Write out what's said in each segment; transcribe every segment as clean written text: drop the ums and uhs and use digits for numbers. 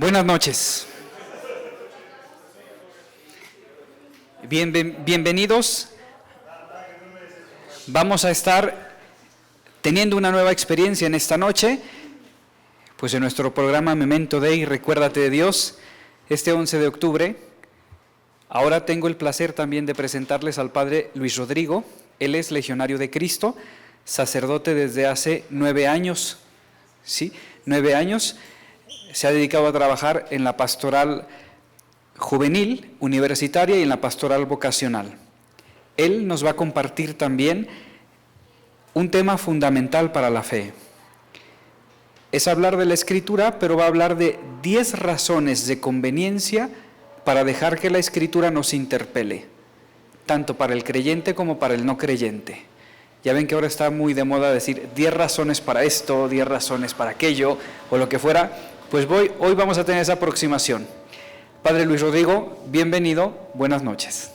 Buenas noches. Bienvenidos. Vamos a estar teniendo una nueva experiencia en esta noche, pues en nuestro programa Memento Dei, Recuérdate de Dios, este 11 de octubre. Ahora tengo el placer también de presentarles al Padre Luis Rodrigo. Él es legionario de Cristo, sacerdote desde hace 9 años. ¿Sí? 9 años. Se ha dedicado a trabajar en la pastoral juvenil, universitaria y en la pastoral vocacional. Él nos va a compartir también un tema fundamental para la fe. Es hablar de la Escritura, pero va a hablar de 10 razones de conveniencia para dejar que la Escritura nos interpele, tanto para el creyente como para el no creyente. Ya ven que ahora está muy de moda decir 10 razones para esto, 10 razones para aquello, o lo que fuera. Pues hoy vamos a tener esa aproximación. Padre Luis Rodrigo, bienvenido, buenas noches.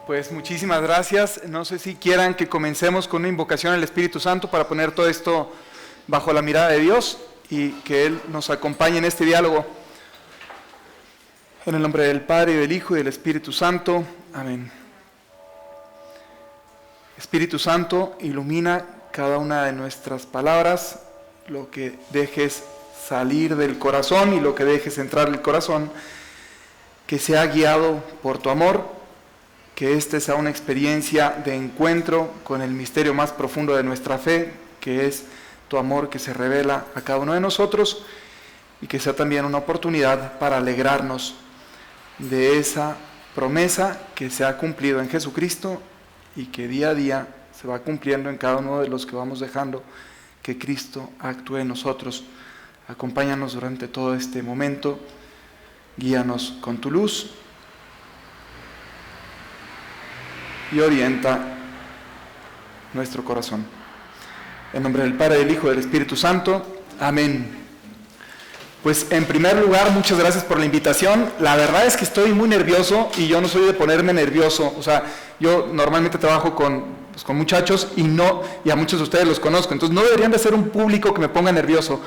Pues muchísimas gracias. No sé si quieran que comencemos con una invocación al Espíritu Santo para poner todo esto bajo la mirada de Dios y que Él nos acompañe en este diálogo. En el nombre del Padre, y del Hijo, y del Espíritu Santo. Amén. Espíritu Santo, ilumina cada una de nuestras palabras, lo que dejes salir del corazón y lo que dejes entrar el corazón, que sea guiado por tu amor, que este sea una experiencia de encuentro con el misterio más profundo de nuestra fe, que es tu amor que se revela a cada uno de nosotros, y que sea también una oportunidad para alegrarnos de esa promesa que se ha cumplido en Jesucristo y que día a día se va cumpliendo en cada uno de los que vamos dejando que Cristo actúe en nosotros. Acompáñanos durante todo este momento, guíanos con tu luz y orienta nuestro corazón. En nombre del Padre, del Hijo y del Espíritu Santo. Amén. Pues en primer lugar, muchas gracias por la invitación. La verdad es que estoy muy nervioso y yo no soy de ponerme nervioso. O sea, yo normalmente trabajo con muchachos y a muchos de ustedes los conozco. Entonces no deberían de ser un público que me ponga nervioso.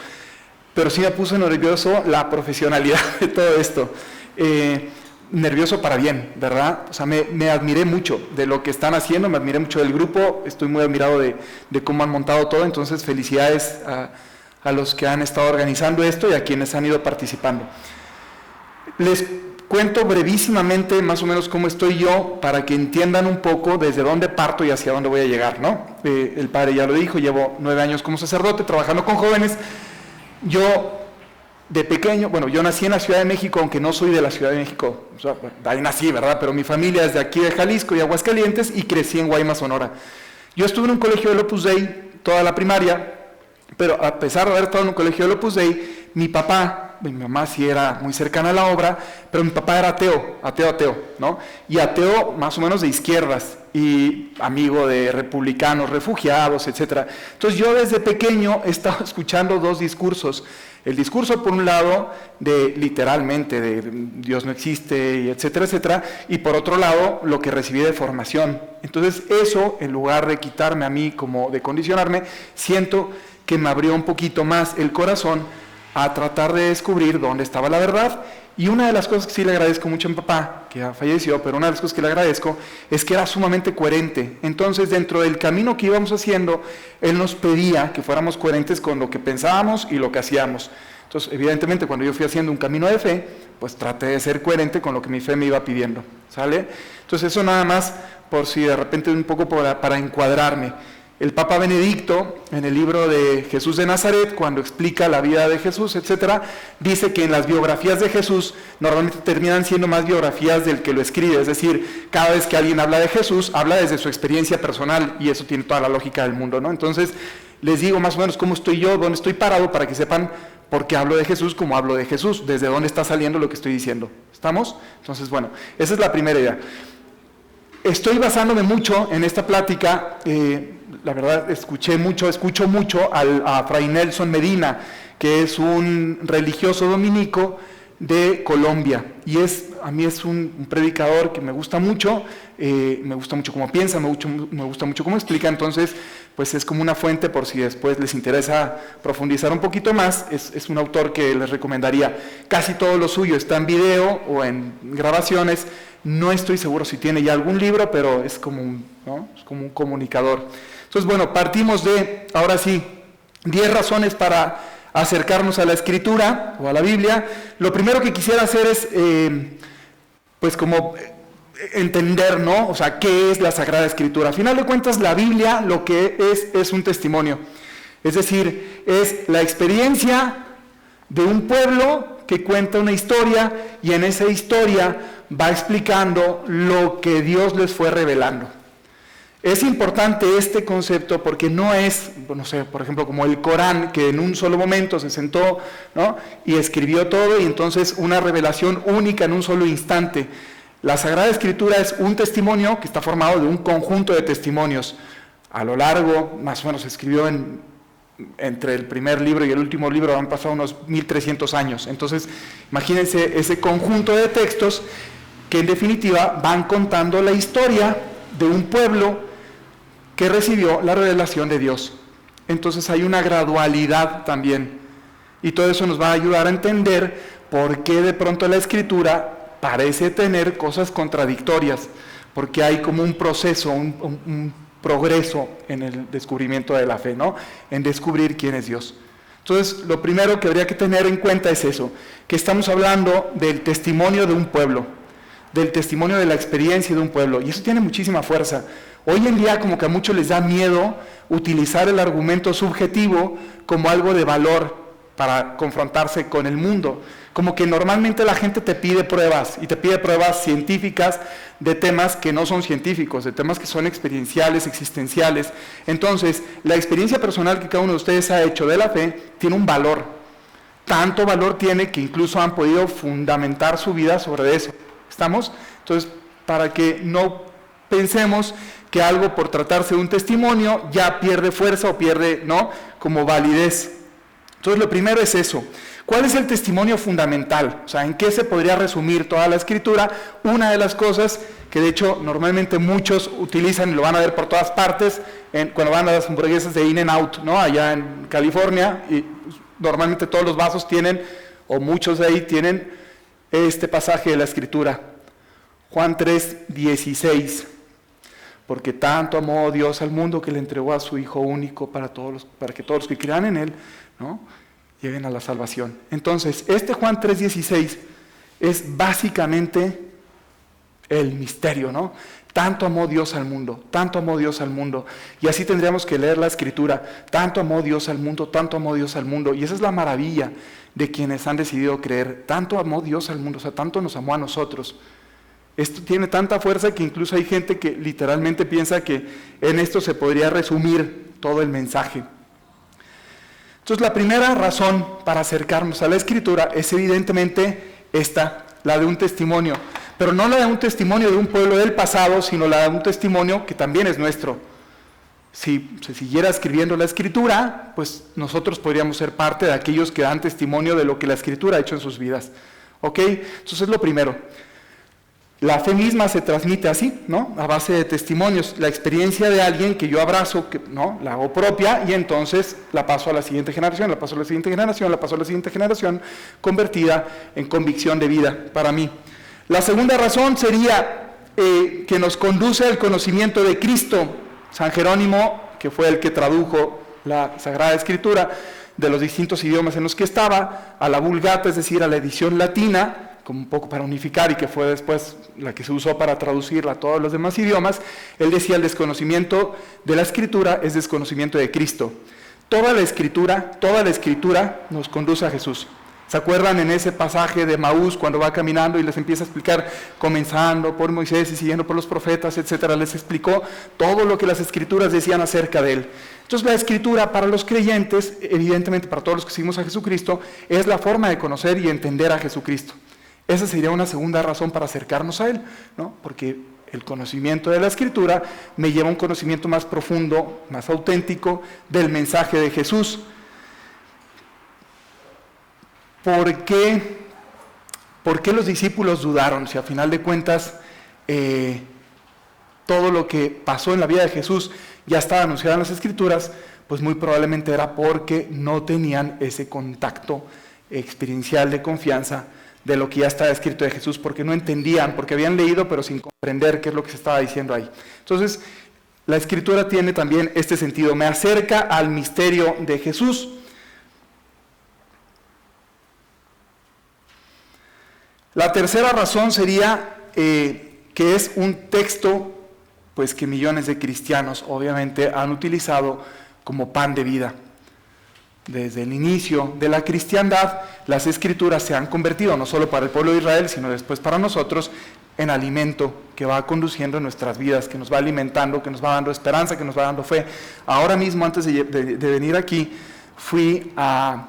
Pero sí me puso nervioso la profesionalidad de todo esto. Nervioso para bien, ¿verdad? O sea, me admiré mucho de lo que están haciendo, me admiré mucho del grupo, estoy muy admirado de cómo han montado todo, entonces felicidades a los que han estado organizando esto y a quienes han ido participando. Les cuento brevísimamente más o menos cómo estoy yo para que entiendan un poco desde dónde parto y hacia dónde voy a llegar, ¿no? El padre ya lo dijo, llevo 9 años como sacerdote trabajando con jóvenes. Yo de pequeño, yo nací en la Ciudad de México, aunque no soy de la Ciudad de México, o sea, ahí nací, ¿verdad? Pero mi familia es de aquí de Jalisco y Aguascalientes y crecí en Guaymas, Sonora. Yo estuve en un colegio del Opus Dei toda la primaria, pero a pesar de haber estado en un colegio del Opus Dei, mi mamá sí era muy cercana a la obra, pero mi papá era ateo, ¿no? Y ateo más o menos de izquierdas y amigo de republicanos, refugiados, etc. Entonces yo desde pequeño he estado escuchando 2 discursos. El discurso por un lado de literalmente de Dios no existe, y etcétera, etcétera, y por otro lado lo que recibí de formación. Entonces eso, en lugar de quitarme a mí como de condicionarme, siento que me abrió un poquito más el corazón a tratar de descubrir dónde estaba la verdad. Y una de las cosas que sí le agradezco mucho a mi papá, que ya falleció, pero una de las cosas que le agradezco es que era sumamente coherente. Entonces, dentro del camino que íbamos haciendo, él nos pedía que fuéramos coherentes con lo que pensábamos y lo que hacíamos. Entonces, evidentemente, cuando yo fui haciendo un camino de fe, pues traté de ser coherente con lo que mi fe me iba pidiendo, ¿sale? Entonces, eso nada más por si de repente un poco para encuadrarme. El Papa Benedicto, en el libro de Jesús de Nazaret, cuando explica la vida de Jesús, etcétera, dice que en las biografías de Jesús normalmente terminan siendo más biografías del que lo escribe, es decir, cada vez que alguien habla de Jesús, habla desde su experiencia personal, y eso tiene toda la lógica del mundo, ¿no? Entonces, les digo más o menos cómo estoy yo, dónde estoy parado, para que sepan por qué hablo de Jesús, cómo hablo de Jesús, desde dónde está saliendo lo que estoy diciendo. ¿Estamos? Entonces, bueno, esa es la primera idea. Estoy basándome mucho en esta plática, la verdad escucho mucho a Fray Nelson Medina, que es un religioso dominico de Colombia, y a mí es un predicador que me gusta mucho cómo piensa, me gusta mucho cómo explica. Entonces pues es como una fuente por si después les interesa profundizar un poquito más. Es un autor que les recomendaría. Casi todo lo suyo está en video o en grabaciones. No estoy seguro si tiene ya algún libro, pero es como un comunicador. Entonces, bueno, partimos de, ahora sí, 10 razones para acercarnos a la Escritura o a la Biblia. Lo primero que quisiera hacer es, pues como entender, ¿no? O sea, ¿qué es la Sagrada Escritura? A final de cuentas, la Biblia lo que es un testimonio. Es decir, es la experiencia de un pueblo que cuenta una historia y en esa historia va explicando lo que Dios les fue revelando. Es importante este concepto porque no es, no sé, por ejemplo, como el Corán, que en un solo momento se sentó, ¿no?, y escribió todo y entonces una revelación única en un solo instante. La Sagrada Escritura es un testimonio que está formado de un conjunto de testimonios. A lo largo, más o menos, se escribió entre el primer libro y el último libro, han pasado unos 1300 años. Entonces, imagínense ese conjunto de textos que en definitiva van contando la historia de un pueblo que recibió la revelación de Dios. Entonces hay una gradualidad también. Y todo eso nos va a ayudar a entender por qué de pronto la Escritura parece tener cosas contradictorias, porque hay como un proceso, un progreso en el descubrimiento de la fe, ¿no? En descubrir quién es Dios. Entonces, lo primero que habría que tener en cuenta es eso, que estamos hablando del testimonio de un pueblo, del testimonio de la experiencia de un pueblo, y eso tiene muchísima fuerza. Hoy en día como que a muchos les da miedo utilizar el argumento subjetivo como algo de valor para confrontarse con el mundo. Como que normalmente la gente te pide pruebas, y te pide pruebas científicas de temas que no son científicos, de temas que son experienciales, existenciales. Entonces, la experiencia personal que cada uno de ustedes ha hecho de la fe tiene un valor. Tanto valor tiene que incluso han podido fundamentar su vida sobre eso. ¿Estamos? Entonces, para que no pensemos que algo por tratarse de un testimonio ya pierde fuerza o pierde, ¿no?, como validez. Entonces, lo primero es eso. ¿Cuál es el testimonio fundamental? O sea, ¿en qué se podría resumir toda la Escritura? Una de las cosas que de hecho normalmente muchos utilizan y lo van a ver por todas partes cuando van a las hamburguesas de In-N-Out, ¿no?, allá en California, y normalmente todos los vasos tienen, o muchos de ahí tienen, este pasaje de la Escritura. Juan 3:16. Porque tanto amó Dios al mundo que le entregó a su Hijo único para que todos los que crean en Él, ¿no?, lleguen a la salvación. Entonces, este Juan 3:16 es básicamente el misterio, ¿no? Tanto amó Dios al mundo, tanto amó Dios al mundo. Y así tendríamos que leer la Escritura. Tanto amó Dios al mundo, tanto amó Dios al mundo. Y esa es la maravilla de quienes han decidido creer. Tanto amó Dios al mundo, o sea, tanto nos amó a nosotros. Esto tiene tanta fuerza que incluso hay gente que literalmente piensa que en esto se podría resumir todo el mensaje. Entonces, la primera razón para acercarnos a la Escritura es evidentemente esta, la de un testimonio. Pero no la de un testimonio de un pueblo del pasado, sino la de un testimonio que también es nuestro. Si se siguiera escribiendo la Escritura, pues nosotros podríamos ser parte de aquellos que dan testimonio de lo que la Escritura ha hecho en sus vidas. ¿Ok? Entonces, es lo primero. La fe misma se transmite así, ¿no?, a base de testimonios. La experiencia de alguien que yo abrazo, ¿no?, la hago propia y entonces la paso a la siguiente generación, la paso a la siguiente generación, la paso a la siguiente generación, convertida en convicción de vida para mí. La segunda razón sería que nos conduce al conocimiento de Cristo. San Jerónimo, que fue el que tradujo la Sagrada Escritura de los distintos idiomas en los que estaba, a la Vulgata, es decir, a la edición latina, como un poco para unificar y que fue después la que se usó para traducirla a todos los demás idiomas, él decía: el desconocimiento de la Escritura es desconocimiento de Cristo. Toda la Escritura nos conduce a Jesús. ¿Se acuerdan en ese pasaje de Maús cuando va caminando y les empieza a explicar, comenzando por Moisés y siguiendo por los profetas, etcétera? Les explicó todo lo que las Escrituras decían acerca de él. Entonces, la Escritura para los creyentes, evidentemente para todos los que seguimos a Jesucristo, es la forma de conocer y entender a Jesucristo. Esa sería una segunda razón para acercarnos a Él, ¿no? Porque el conocimiento de la Escritura me lleva a un conocimiento más profundo, más auténtico del mensaje de Jesús. ¿Por qué los discípulos dudaron? Si a final de cuentas todo lo que pasó en la vida de Jesús ya estaba anunciado en las Escrituras, pues muy probablemente era porque no tenían ese contacto experiencial de confianza de lo que ya estaba escrito de Jesús, porque no entendían, porque habían leído pero sin comprender qué es lo que se estaba diciendo ahí. Entonces, la Escritura tiene también este sentido, me acerca al misterio de Jesús. La tercera razón sería que es un texto pues que millones de cristianos obviamente han utilizado como pan de vida. Desde el inicio de la cristiandad, las Escrituras se han convertido, no solo para el pueblo de Israel, sino después para nosotros, en alimento que va conduciendo nuestras vidas, que nos va alimentando, que nos va dando esperanza, que nos va dando fe. Ahora mismo, antes de venir aquí, fui a...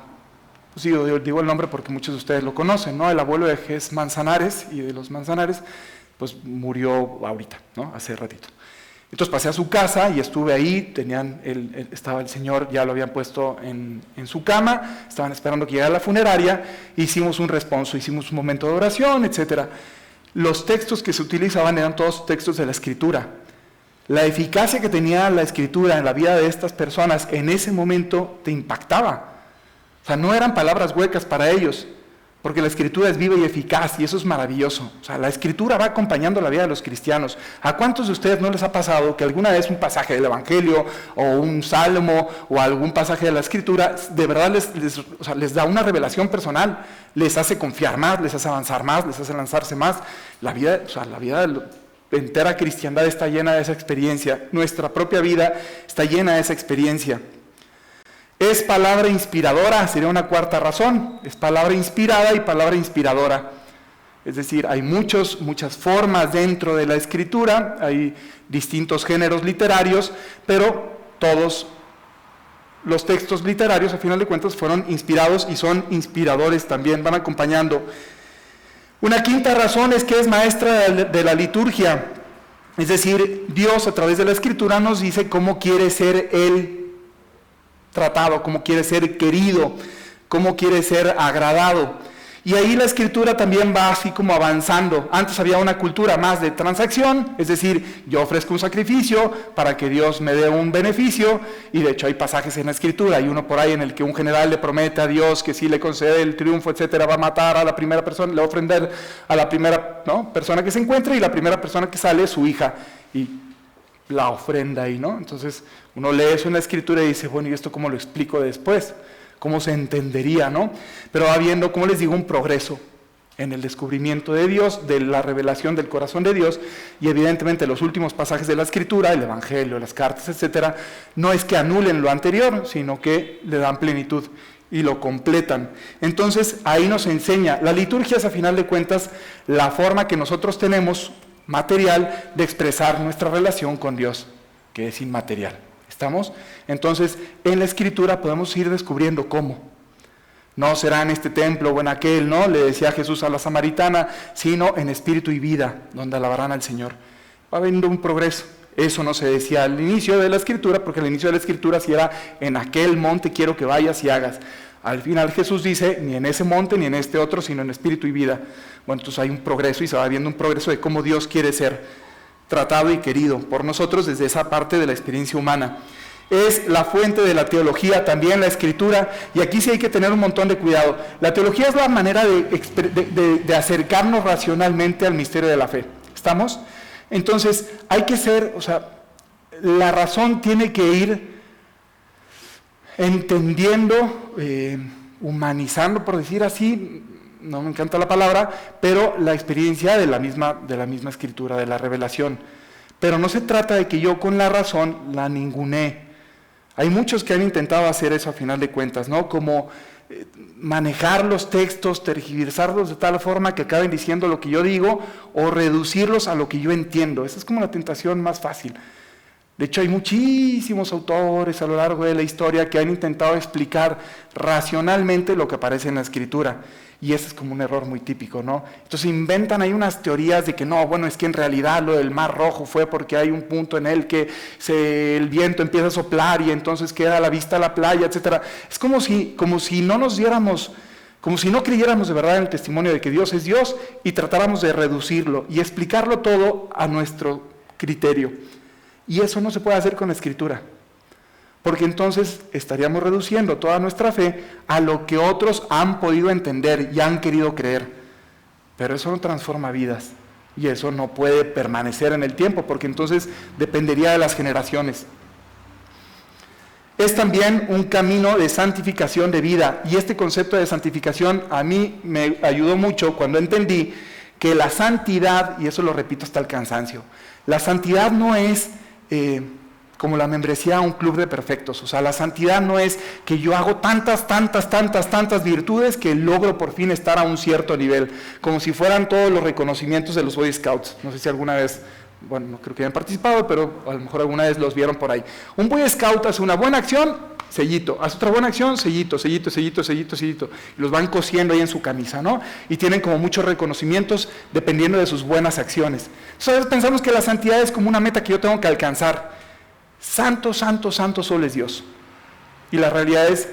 Sí, yo digo el nombre porque muchos de ustedes lo conocen, ¿no? El abuelo de Ges Manzanares y de los Manzanares, pues murió ahorita, ¿no? Hace ratito. Entonces pasé a su casa y estuve ahí, estaba el señor, ya lo habían puesto en su cama, estaban esperando que llegara la funeraria, hicimos un responso, hicimos un momento de oración, etc. Los textos que se utilizaban eran todos textos de la Escritura. La eficacia que tenía la Escritura en la vida de estas personas en ese momento te impactaba. O sea, no eran palabras huecas para ellos, porque la Escritura es viva y eficaz, y eso es maravilloso. O sea, la Escritura va acompañando la vida de los cristianos. ¿A cuántos de ustedes no les ha pasado que alguna vez un pasaje del Evangelio, o un salmo, o algún pasaje de la Escritura, de verdad les da una revelación personal, les hace confiar más, les hace avanzar más, les hace lanzarse más? La vida de la entera cristiandad está llena de esa experiencia. Nuestra propia vida está llena de esa experiencia. Es palabra inspiradora, sería una cuarta razón. Es palabra inspirada y palabra inspiradora. Es decir, hay muchas formas dentro de la Escritura, hay distintos géneros literarios, pero todos los textos literarios, a final de cuentas, fueron inspirados y son inspiradores también, van acompañando. Una quinta razón es que es maestra de la liturgia. Es decir, Dios a través de la Escritura nos dice cómo quiere ser Él tratado, cómo quiere ser querido, cómo quiere ser agradado. Y ahí la Escritura también va así como avanzando. Antes había una cultura más de transacción, es decir, yo ofrezco un sacrificio para que Dios me dé un beneficio, y de hecho hay pasajes en la Escritura, hay uno por ahí en el que un general le promete a Dios que si le concede el triunfo, etcétera, va a matar a la primera persona, le va a ofrendar a la primera persona que se encuentre, y la primera persona que sale es su hija, y la ofrenda ahí, ¿no? Entonces uno lee eso en la Escritura y dice, bueno, ¿y esto cómo lo explico después? ¿Cómo se entendería, no? Pero va habiendo, como les digo, un progreso en el descubrimiento de Dios, de la revelación del corazón de Dios, y evidentemente los últimos pasajes de la Escritura, el Evangelio, las cartas, etcétera, no es que anulen lo anterior, sino que le dan plenitud y lo completan. Entonces ahí nos enseña, la liturgia es a final de cuentas la forma que nosotros tenemos material de expresar nuestra relación con Dios, que es inmaterial. ¿Estamos? Entonces, en la Escritura podemos ir descubriendo cómo. No será en este templo o en aquel, ¿no? Le decía Jesús a la samaritana, sino en espíritu y vida, donde alabarán al Señor. Va habiendo un progreso. Eso no se decía al inicio de la Escritura, porque al inicio de la Escritura sí era en aquel monte quiero que vayas y hagas. Al final Jesús dice, ni en ese monte ni en este otro, sino en espíritu y vida. Bueno, entonces hay un progreso y se va viendo un progreso de cómo Dios quiere ser tratado y querido por nosotros desde esa parte de la experiencia humana. Es la fuente de la teología, también la Escritura, y aquí sí hay que tener un montón de cuidado. La teología es la manera de acercarnos racionalmente al misterio de la fe. ¿Estamos? Entonces, hay que ser, la razón tiene que ir entendiendo, humanizando, por decir así, no me encanta la palabra, pero la experiencia de la misma Escritura, de la revelación. Pero no se trata de que yo con la razón la ningunee. Hay muchos que han intentado hacer eso a final de cuentas, ¿no? Como manejar los textos, tergiversarlos de tal forma que acaben diciendo lo que yo digo o reducirlos a lo que yo entiendo. Esa es como la tentación más fácil. De hecho, hay muchísimos autores a lo largo de la historia que han intentado explicar racionalmente lo que aparece en la Escritura. Y ese es como un error muy típico, ¿no? Entonces inventan ahí unas teorías de que no, bueno, es que en realidad lo del Mar Rojo fue porque hay un punto en el que el viento empieza a soplar y entonces queda a la vista la playa, etcétera. Es como si no nos diéramos, como si no creyéramos de verdad en el testimonio de que Dios es Dios y tratáramos de reducirlo y explicarlo todo a nuestro criterio. Y eso no se puede hacer con la Escritura, porque entonces estaríamos reduciendo toda nuestra fe a lo que otros han podido entender y han querido creer. Pero eso no transforma vidas, y eso no puede permanecer en el tiempo, porque entonces dependería de las generaciones. Es también un camino de santificación de vida, y este concepto de santificación a mí me ayudó mucho cuando entendí que la santidad, y eso lo repito hasta el cansancio, la santidad no es como la membresía a un club de perfectos. O sea, la santidad no es que yo hago tantas virtudes que logro por fin estar a un cierto nivel, como si fueran todos los reconocimientos de los Boy Scouts. No sé si alguna vez, bueno, no creo que hayan participado, pero a lo mejor alguna vez los vieron por ahí. Un Boy Scout hace una buena acción, sellito, hace otra buena acción, sellito, sellito, sellito, sellito, sellito. Y los van cosiendo ahí en su camisa, ¿no? Y tienen como muchos reconocimientos dependiendo de sus buenas acciones. Entonces, a veces pensamos que la santidad es como una meta que yo tengo que alcanzar. Santo, santo, santo solo es Dios. Y la realidad es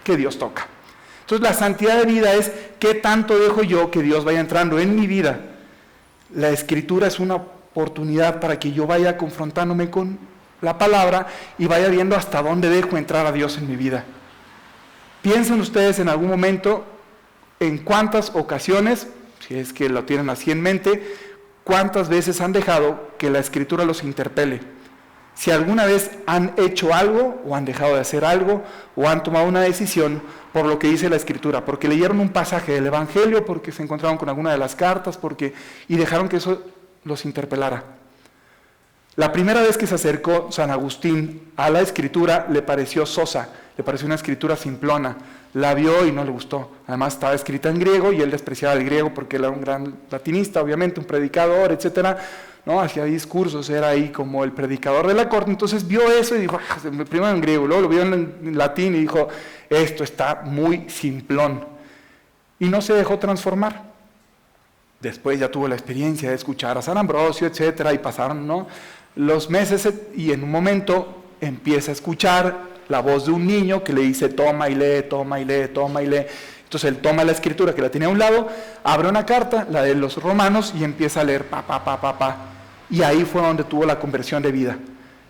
que Dios toca. Entonces la santidad de vida es qué tanto dejo yo que Dios vaya entrando en mi vida. La Escritura es una oportunidad para que yo vaya confrontándome con la palabra y vaya viendo hasta dónde dejo entrar a Dios en mi vida. Piensen ustedes en algún momento en cuántas ocasiones, si es que lo tienen así en mente, cuántas veces han dejado que la Escritura los interpele. Si alguna vez han hecho algo, o han dejado de hacer algo, o han tomado una decisión por lo que dice la Escritura, porque leyeron un pasaje del Evangelio, porque se encontraron con alguna de las cartas, y dejaron que eso los interpelara. La primera vez que se acercó San Agustín a la Escritura le pareció sosa, le pareció una escritura simplona, la vio y no le gustó. Además estaba escrita en griego y él despreciaba el griego porque él era un gran latinista, obviamente, un predicador, etcétera. ¿No? Hacía discursos, era ahí como el predicador de la corte. Entonces vio eso y dijo, primero en griego, luego lo vio en latín y dijo, esto está muy simplón. Y no se dejó transformar. Después ya tuvo la experiencia de escuchar a San Ambrosio, etcétera, y pasaron, ¿no?, los meses, y en un momento empieza a escuchar la voz de un niño que le dice, toma y lee, toma y lee, toma y lee. Entonces él toma la Escritura que la tenía a un lado, abre una carta, la de los Romanos, y empieza a leer, y ahí fue donde tuvo la conversión de vida.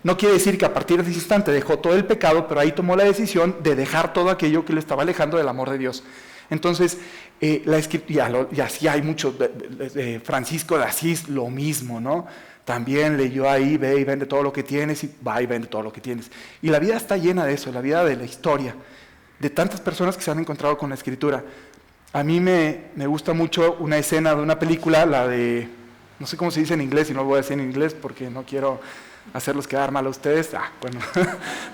No quiere decir que a partir de ese instante dejó todo el pecado, pero ahí tomó la decisión de dejar todo aquello que le estaba alejando del amor de Dios. Entonces, la Escritura, y así hay muchos, de Francisco de Asís, lo mismo, ¿no? También leyó ahí, ve y vende todo lo que tienes, y va y vende todo lo que tienes. Y la vida está llena de eso, la vida de la historia, de tantas personas que se han encontrado con la Escritura. A mí me gusta mucho una escena de una película, la de, no sé cómo se dice en inglés, y no lo voy a decir en inglés porque no quiero hacerlos quedar mal a ustedes. Bueno,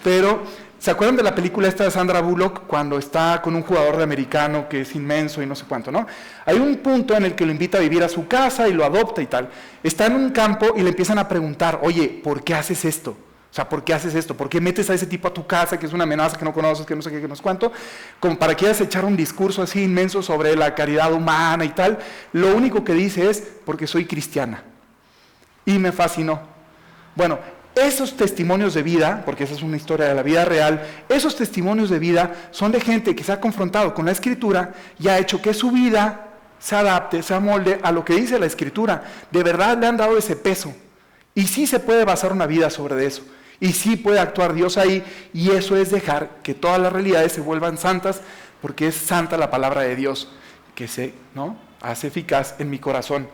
pero ¿se acuerdan de la película esta de Sandra Bullock cuando está con un jugador de americano que es inmenso y no sé cuánto, ¿no? Hay un punto en el que lo invita a vivir a su casa y lo adopta y tal. Está en un campo y le empiezan a preguntar, oye, ¿por qué haces esto? O sea, ¿por qué haces esto? ¿Por qué metes a ese tipo a tu casa, que es una amenaza, que no conoces, que no sé qué, que no sé cuánto? Como para que quieras echar un discurso así inmenso sobre la caridad humana y tal. Lo único que dice es, porque soy cristiana. Y me fascinó. Bueno, esos testimonios de vida, porque esa es una historia de la vida real, esos testimonios de vida son de gente que se ha confrontado con la Escritura y ha hecho que su vida se adapte, se amolde a lo que dice la Escritura. De verdad le han dado ese peso. Y sí se puede basar una vida sobre eso. Y sí puede actuar Dios ahí, y eso es dejar que todas las realidades se vuelvan santas, porque es santa la palabra de Dios, que se, ¿no?, hace eficaz en mi corazón.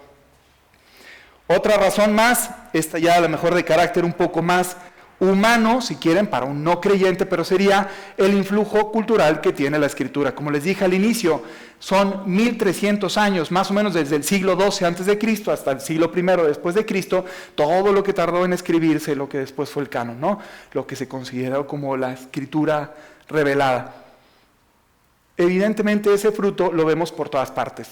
Otra razón más, esta ya a lo mejor de carácter un poco más humano, si quieren, para un no creyente, pero sería el influjo cultural que tiene la Escritura. Como les dije al inicio, son 1300 años, más o menos desde el siglo XII antes de Cristo hasta el siglo I después de Cristo, todo lo que tardó en escribirse, lo que después fue el canon, ¿no?, lo que se consideró como la Escritura revelada. Evidentemente ese fruto lo vemos por todas partes.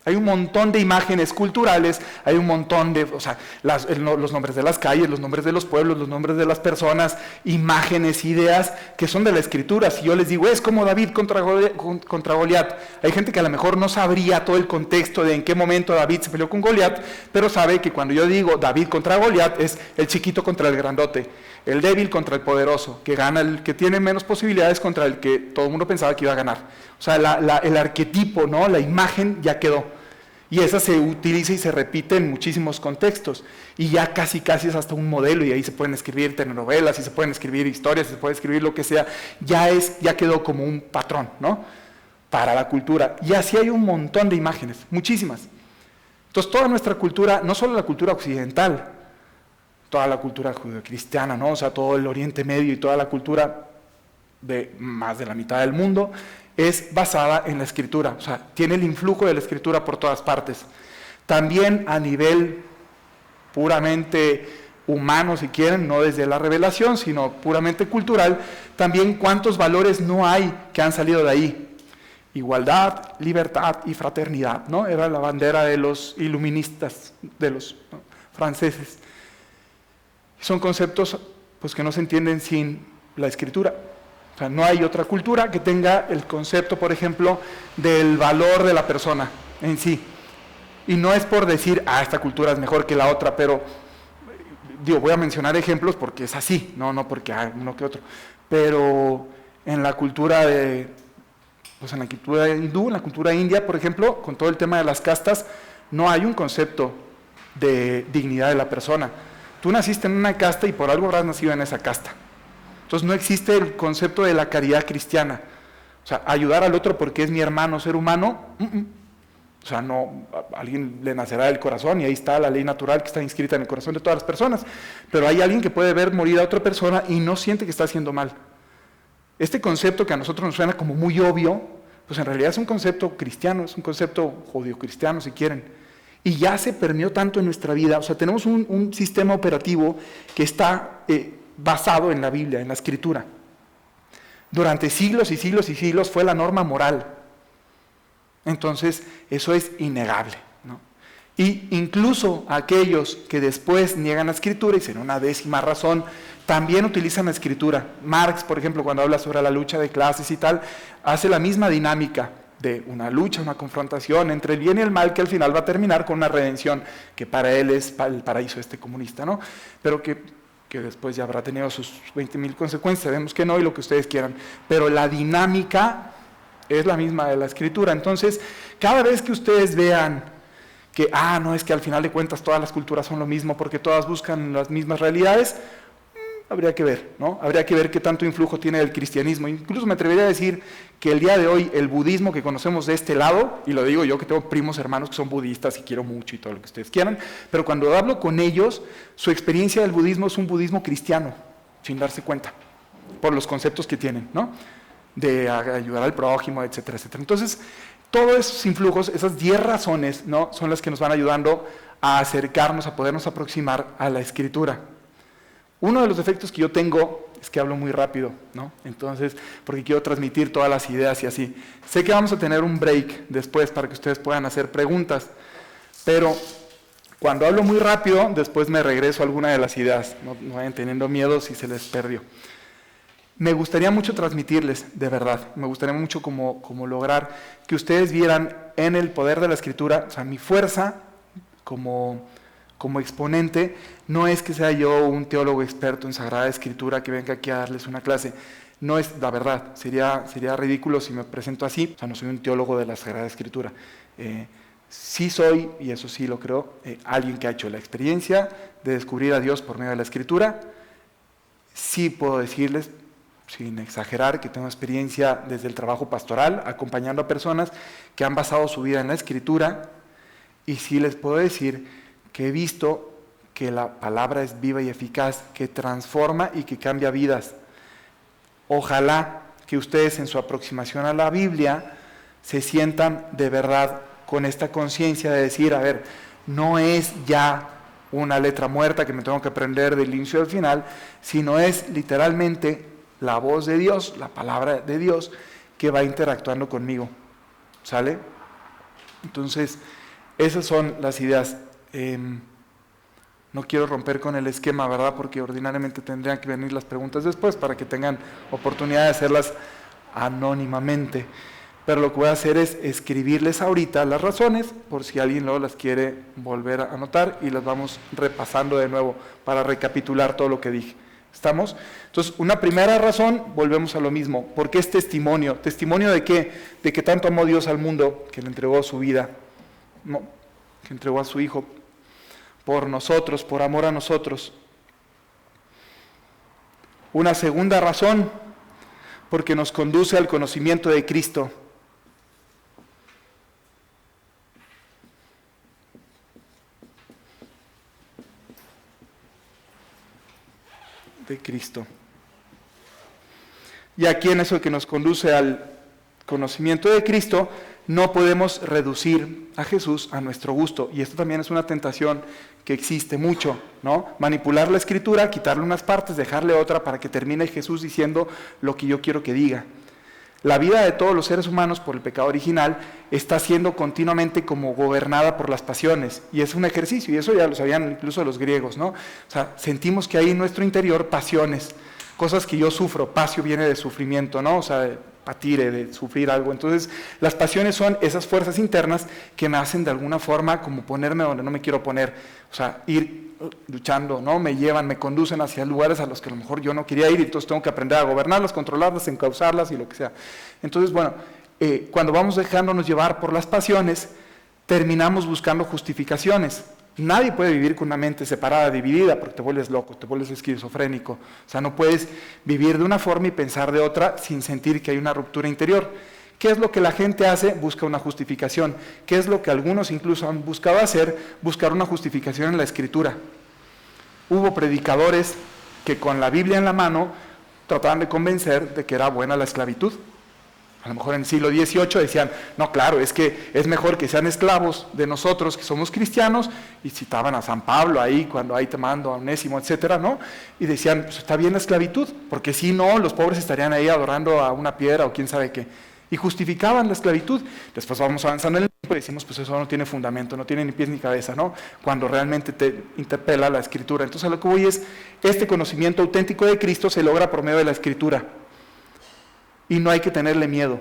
Hay un montón de imágenes culturales, hay un montón de, o sea, los nombres de las calles, los nombres de los pueblos, los nombres de las personas, imágenes, ideas que son de la Escritura. Si yo les digo, es como David contra Goliat, hay gente que a lo mejor no sabría todo el contexto de en qué momento David se peleó con Goliat, pero sabe que cuando yo digo David contra Goliat es el chiquito contra el grandote, el débil contra el poderoso, que gana el que tiene menos posibilidades contra el que todo el mundo pensaba que iba a ganar. O sea, el arquetipo, ¿no?, la imagen ya quedó. Y esa se utiliza y se repite en muchísimos contextos. Y ya casi es hasta un modelo, y ahí se pueden escribir telenovelas, y se pueden escribir historias, se puede escribir lo que sea. Ya quedó como un patrón, ¿no? Para la cultura. Y así hay un montón de imágenes, muchísimas. Entonces toda nuestra cultura, no solo la cultura occidental, toda la cultura judeocristiana, ¿no? O sea, todo el Oriente Medio y toda la cultura de más de la mitad del mundo, es basada en la Escritura, o sea, tiene el influjo de la Escritura por todas partes. También a nivel puramente humano, si quieren, no desde la revelación, sino puramente cultural, también cuántos valores no hay que han salido de ahí. Igualdad, libertad y fraternidad, ¿no? Era la bandera de los iluministas, de los franceses. Son conceptos pues, que no se entienden sin la Escritura. O sea, no hay otra cultura que tenga el concepto, por ejemplo, del valor de la persona en sí. Y no es por decir, esta cultura es mejor que la otra, pero, voy a mencionar ejemplos porque es así, no porque uno que otro. Pero en la cultura en la cultura hindú, en la cultura india, por ejemplo, con todo el tema de las castas, no hay un concepto de dignidad de la persona. Tú naciste en una casta y por algo habrás nacido en esa casta. Entonces no existe el concepto de la caridad cristiana. O sea, ayudar al otro porque es mi hermano, ser humano. O sea, no, a alguien le nacerá del corazón y ahí está la ley natural que está inscrita en el corazón de todas las personas. Pero hay alguien que puede ver morir a otra persona y no siente que está haciendo mal. Este concepto que a nosotros nos suena como muy obvio, pues en realidad es un concepto cristiano, es un concepto judio-cristiano si quieren. Y ya se permeó tanto en nuestra vida. O sea, tenemos un sistema operativo que está basado en la Biblia, en la Escritura. Durante siglos y siglos y siglos fue la norma moral. Entonces, eso es innegable, ¿no? Y incluso aquellos que después niegan la Escritura, y será una décima razón, también utilizan la Escritura. Marx, por ejemplo, cuando habla sobre la lucha de clases y tal, hace la misma dinámica de una lucha, una confrontación entre el bien y el mal, que al final va a terminar con una redención, que para él es el paraíso comunista, ¿no? Pero que después ya habrá tenido sus 20,000 consecuencias, sabemos que no, y lo que ustedes quieran. Pero la dinámica es la misma de la Escritura. Entonces, cada vez que ustedes vean que, no, es que al final de cuentas todas las culturas son lo mismo porque todas buscan las mismas realidades, habría que ver, ¿no? Habría que ver qué tanto influjo tiene el cristianismo. Incluso me atrevería a decir que el día de hoy el budismo que conocemos de este lado, y lo digo yo que tengo primos hermanos que son budistas y quiero mucho y todo lo que ustedes quieran, pero cuando hablo con ellos, su experiencia del budismo es un budismo cristiano, sin darse cuenta, por los conceptos que tienen, ¿no? De ayudar al prójimo, etcétera, etcétera. Entonces, todos esos influjos, esas 10 razones, ¿no? Son las que nos van ayudando a acercarnos, a podernos aproximar a la Escritura. Uno de los defectos que yo tengo es que hablo muy rápido, ¿no? Entonces, porque quiero transmitir todas las ideas y así. Sé que vamos a tener un break después para que ustedes puedan hacer preguntas, pero cuando hablo muy rápido, después me regreso a alguna de las ideas, no vayan teniendo miedo si se les perdió. Me gustaría mucho transmitirles, de verdad, me gustaría mucho como lograr que ustedes vieran en el poder de la Escritura, o sea, mi fuerza como exponente, no es que sea yo un teólogo experto en Sagrada Escritura que venga aquí a darles una clase, no es la verdad, sería ridículo si me presento así, o sea, no soy un teólogo de la Sagrada Escritura, sí soy, y eso sí lo creo, alguien que ha hecho la experiencia de descubrir a Dios por medio de la Escritura. Sí puedo decirles, sin exagerar, que tengo experiencia desde el trabajo pastoral, acompañando a personas que han basado su vida en la Escritura, y sí les puedo decir que he visto que la palabra es viva y eficaz, que transforma y que cambia vidas. Ojalá que ustedes en su aproximación a la Biblia se sientan de verdad con esta conciencia de decir, a ver, no es ya una letra muerta que me tengo que aprender del inicio al final, sino es literalmente la voz de Dios, la palabra de Dios, que va interactuando conmigo. ¿Sale? Entonces, esas son las ideas. No quiero romper con el esquema, ¿verdad? Porque ordinariamente tendrían que venir las preguntas después para que tengan oportunidad de hacerlas anónimamente. Pero lo que voy a hacer es escribirles ahorita las razones, por si alguien luego las quiere volver a anotar, y las vamos repasando de nuevo para recapitular todo lo que dije. ¿Estamos? Entonces, una primera razón, volvemos a lo mismo. ¿Por qué es testimonio? ¿Testimonio de qué? De que tanto amó Dios al mundo que le entregó su vida ¿no? Que entregó a su Hijo por nosotros, por amor a nosotros. Una segunda razón, porque nos conduce al conocimiento de Cristo. De Cristo. Y aquí en eso que nos conduce al conocimiento de Cristo, no podemos reducir a Jesús a nuestro gusto. Y esto también es una tentación que existe mucho, ¿no? Manipular la Escritura, quitarle unas partes, dejarle otra para que termine Jesús diciendo lo que yo quiero que diga. La vida de todos los seres humanos por el pecado original está siendo continuamente como gobernada por las pasiones. Y es un ejercicio, y eso ya lo sabían incluso los griegos, ¿no? O sea, sentimos que hay en nuestro interior pasiones, cosas que yo sufro. Pasio viene de sufrimiento, ¿no? O sea, de patire, de sufrir algo. Entonces, las pasiones son esas fuerzas internas que me hacen de alguna forma como ponerme donde no me quiero poner. O sea, ir luchando, ¿no? Me llevan, me conducen hacia lugares a los que a lo mejor yo no quería ir, y entonces tengo que aprender a gobernarlas, controlarlas, encauzarlas y lo que sea. Entonces, bueno, cuando vamos dejándonos llevar por las pasiones, terminamos buscando justificaciones. Nadie puede vivir con una mente separada, dividida, porque te vuelves loco, te vuelves esquizofrénico. O sea, no puedes vivir de una forma y pensar de otra sin sentir que hay una ruptura interior. ¿Qué es lo que la gente hace? Busca una justificación. ¿Qué es lo que algunos incluso han buscado hacer? Buscar una justificación en la Escritura. Hubo predicadores que con la Biblia en la mano trataban de convencer de que era buena la esclavitud. A lo mejor en el siglo XVIII decían, no, claro, es que es mejor que sean esclavos de nosotros que somos cristianos, y citaban a San Pablo ahí, cuando ahí te mando a Onésimo, etcétera, ¿no? Y decían, pues está bien la esclavitud, porque si no, los pobres estarían ahí adorando a una piedra o quién sabe qué. Y justificaban la esclavitud. Después vamos avanzando en el tiempo y decimos, pues eso no tiene fundamento, no tiene ni pies ni cabeza, ¿no? Cuando realmente te interpela la Escritura. Entonces a lo que voy es, este conocimiento auténtico de Cristo se logra por medio de la Escritura. Y no hay que tenerle miedo,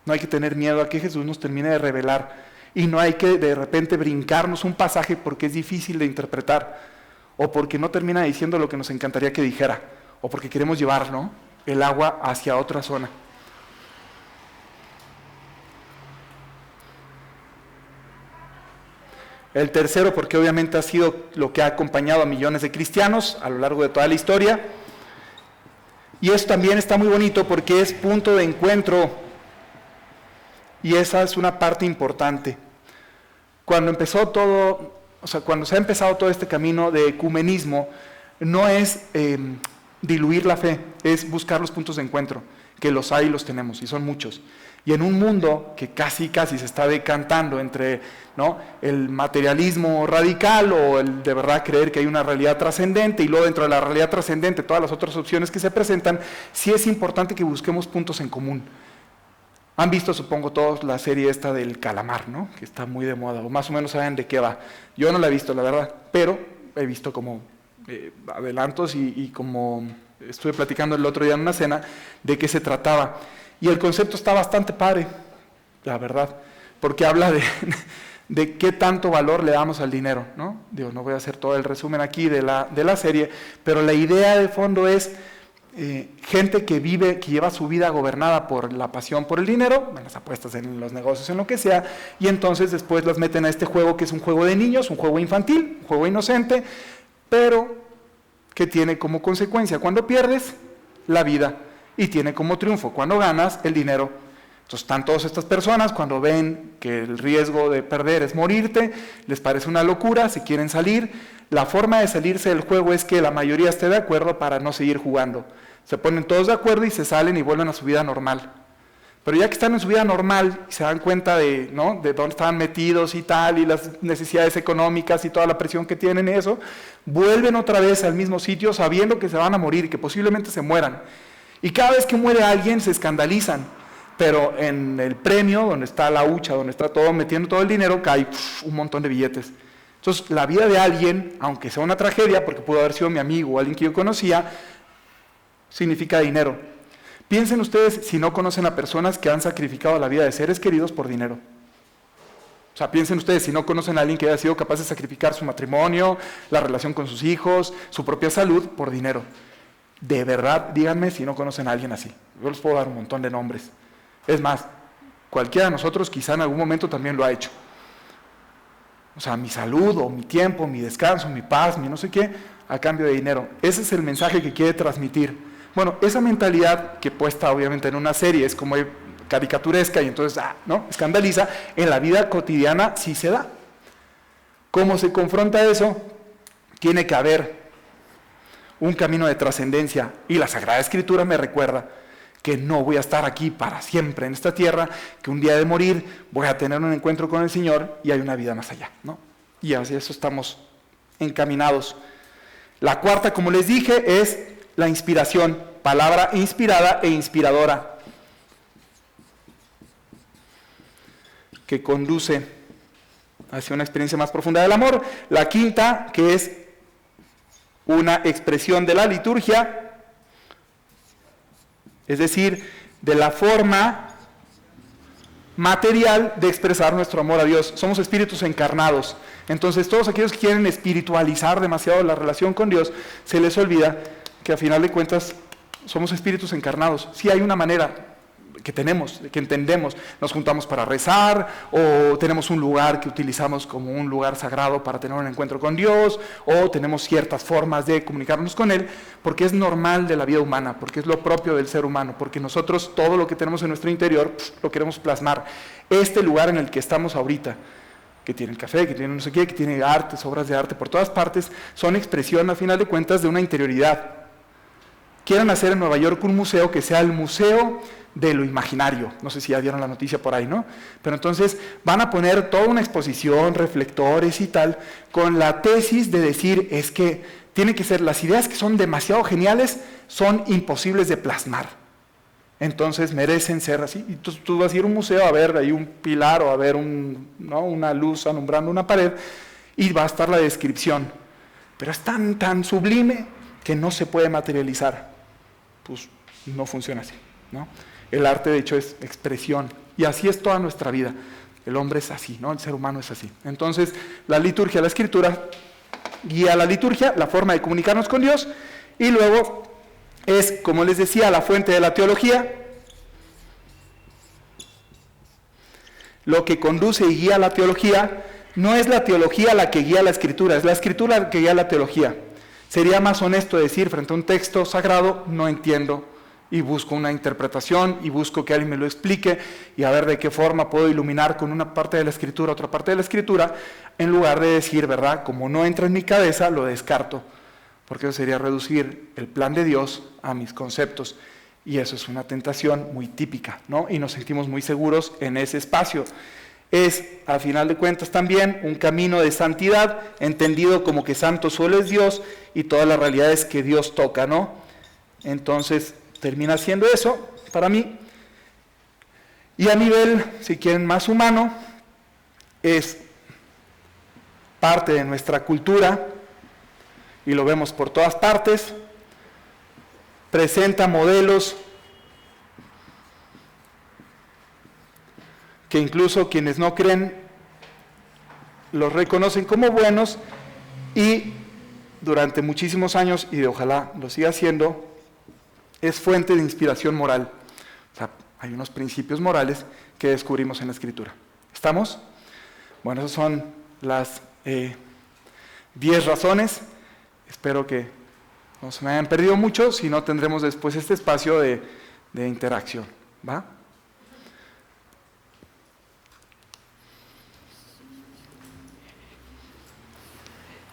no hay que tener miedo a que Jesús nos termine de revelar, y no hay que de repente brincarnos un pasaje porque es difícil de interpretar, o porque no termina diciendo lo que nos encantaría que dijera, o porque queremos llevar, ¿no?, el agua hacia otra zona. El tercero, porque obviamente ha sido lo que ha acompañado a millones de cristianos a lo largo de toda la historia. Y eso también está muy bonito porque es punto de encuentro, y esa es una parte importante. Cuando empezó todo, o sea, cuando se ha empezado todo este camino de ecumenismo, no es diluir la fe, es buscar los puntos de encuentro, que los hay y los tenemos, y son muchos. Y en un mundo que casi se está decantando entre, ¿no?, el materialismo radical o el de verdad creer que hay una realidad trascendente, y luego dentro de la realidad trascendente todas las otras opciones que se presentan, sí es importante que busquemos puntos en común. Han visto, supongo todos, la serie esta del calamar, ¿no?, que está muy de moda, o más o menos saben de qué va. Yo no la he visto, la verdad, pero he visto como adelantos y como estuve platicando el otro día en una cena de qué se trataba. Y el concepto está bastante padre, la verdad, porque habla de qué tanto valor le damos al dinero, ¿no? Digo, no voy a hacer todo el resumen aquí de la serie, pero la idea de fondo es gente que vive, que lleva su vida gobernada por la pasión por el dinero, en las apuestas, en los negocios, en lo que sea, y entonces después las meten a este juego que es un juego de niños, un juego infantil, un juego inocente, pero que tiene como consecuencia, cuando pierdes, la vida, y tiene como triunfo, cuando ganas, el dinero. Entonces están todas estas personas, cuando ven que el riesgo de perder es morirte, les parece una locura, se quieren salir. La forma de salirse del juego es que la mayoría esté de acuerdo para no seguir jugando. Se ponen todos de acuerdo y se salen y vuelven a su vida normal. Pero ya que están en su vida normal y se dan cuenta de, ¿no?, de dónde estaban metidos y tal, y las necesidades económicas y toda la presión que tienen y eso, vuelven otra vez al mismo sitio sabiendo que se van a morir, que posiblemente se mueran. Y cada vez que muere alguien se escandalizan, pero en el premio, donde está la hucha, donde está todo, metiendo todo el dinero, cae un montón de billetes. Entonces, la vida de alguien, aunque sea una tragedia, porque pudo haber sido mi amigo o alguien que yo conocía, significa dinero. Piensen ustedes si no conocen a personas que han sacrificado la vida de seres queridos por dinero. O sea, piensen ustedes si no conocen a alguien que haya sido capaz de sacrificar su matrimonio, la relación con sus hijos, su propia salud por dinero. De verdad, díganme si no conocen a alguien así. Yo les puedo dar un montón de nombres. Es más, cualquiera de nosotros quizá en algún momento también lo ha hecho. O sea, mi salud o mi tiempo, mi descanso, mi paz, mi no sé qué, a cambio de dinero. Ese es el mensaje que quiere transmitir. Bueno, esa mentalidad que puesta obviamente en una serie es como caricaturesca y entonces, ¿no? Escandaliza, en la vida cotidiana sí se da. ¿Cómo se confronta eso? Tiene que haber un camino de trascendencia, y la Sagrada Escritura me recuerda que no voy a estar aquí para siempre en esta tierra, que un día de morir voy a tener un encuentro con el Señor y hay una vida más allá, ¿no? Y hacia eso estamos encaminados. La cuarta, como les dije, es la inspiración, palabra inspirada e inspiradora, que conduce hacia una experiencia más profunda del amor. La quinta, que es una expresión de la liturgia, es decir, de la forma material de expresar nuestro amor a Dios. Somos espíritus encarnados. Entonces, todos aquellos que quieren espiritualizar demasiado la relación con Dios, se les olvida que a final de cuentas somos espíritus encarnados. Sí hay una manera que tenemos, que entendemos, nos juntamos para rezar, o tenemos un lugar que utilizamos como un lugar sagrado para tener un encuentro con Dios, o tenemos ciertas formas de comunicarnos con Él, porque es normal de la vida humana, porque es lo propio del ser humano, porque nosotros todo lo que tenemos en nuestro interior lo queremos plasmar. Este lugar en el que estamos ahorita, que tiene el café, que tiene no sé qué, que tiene artes, obras de arte por todas partes, son expresión a final de cuentas de una interioridad. Quieren hacer en Nueva York un museo que sea el museo de lo imaginario. No sé si ya vieron la noticia por ahí, ¿no? Pero entonces van a poner toda una exposición, reflectores y tal, con la tesis de decir, es que tiene que ser, las ideas que son demasiado geniales son imposibles de plasmar. Entonces merecen ser así. Y tú vas a ir a un museo a ver ahí un pilar o a ver una luz alumbrando una pared y va a estar la descripción. Pero es tan sublime que no se puede materializar. Pues no funciona así, ¿no? El arte, de hecho, es expresión, y así es toda nuestra vida. El hombre es así, ¿no? El ser humano es así. Entonces, la liturgia, la escritura, guía la liturgia, la forma de comunicarnos con Dios, y luego es, como les decía, la fuente de la teología, lo que conduce y guía la teología. No es la teología la que guía la escritura, es la escritura la que guía la teología. Sería más honesto decir, frente a un texto sagrado, no entiendo, y busco una interpretación, y busco que alguien me lo explique, y a ver de qué forma puedo iluminar con una parte de la escritura, otra parte de la escritura, en lugar de decir, ¿verdad? Como no entra en mi cabeza, lo descarto, porque eso sería reducir el plan de Dios a mis conceptos, y eso es una tentación muy típica, ¿no? Y nos sentimos muy seguros en ese espacio. Es, a final de cuentas, también un camino de santidad, entendido como que santo solo es Dios, y todas las realidades que Dios toca, ¿no? Entonces, termina siendo eso para mí. Y a nivel, si quieren, más humano, es parte de nuestra cultura, y lo vemos por todas partes. Presenta modelos que incluso quienes no creen los reconocen como buenos, y durante muchísimos años, y ojalá lo siga siendo, es fuente de inspiración moral. O sea, hay unos principios morales que descubrimos en la Escritura. ¿Estamos? Bueno, esas son las 10 razones. Espero que no se me hayan perdido mucho, si no tendremos después este espacio de interacción. ¿Va?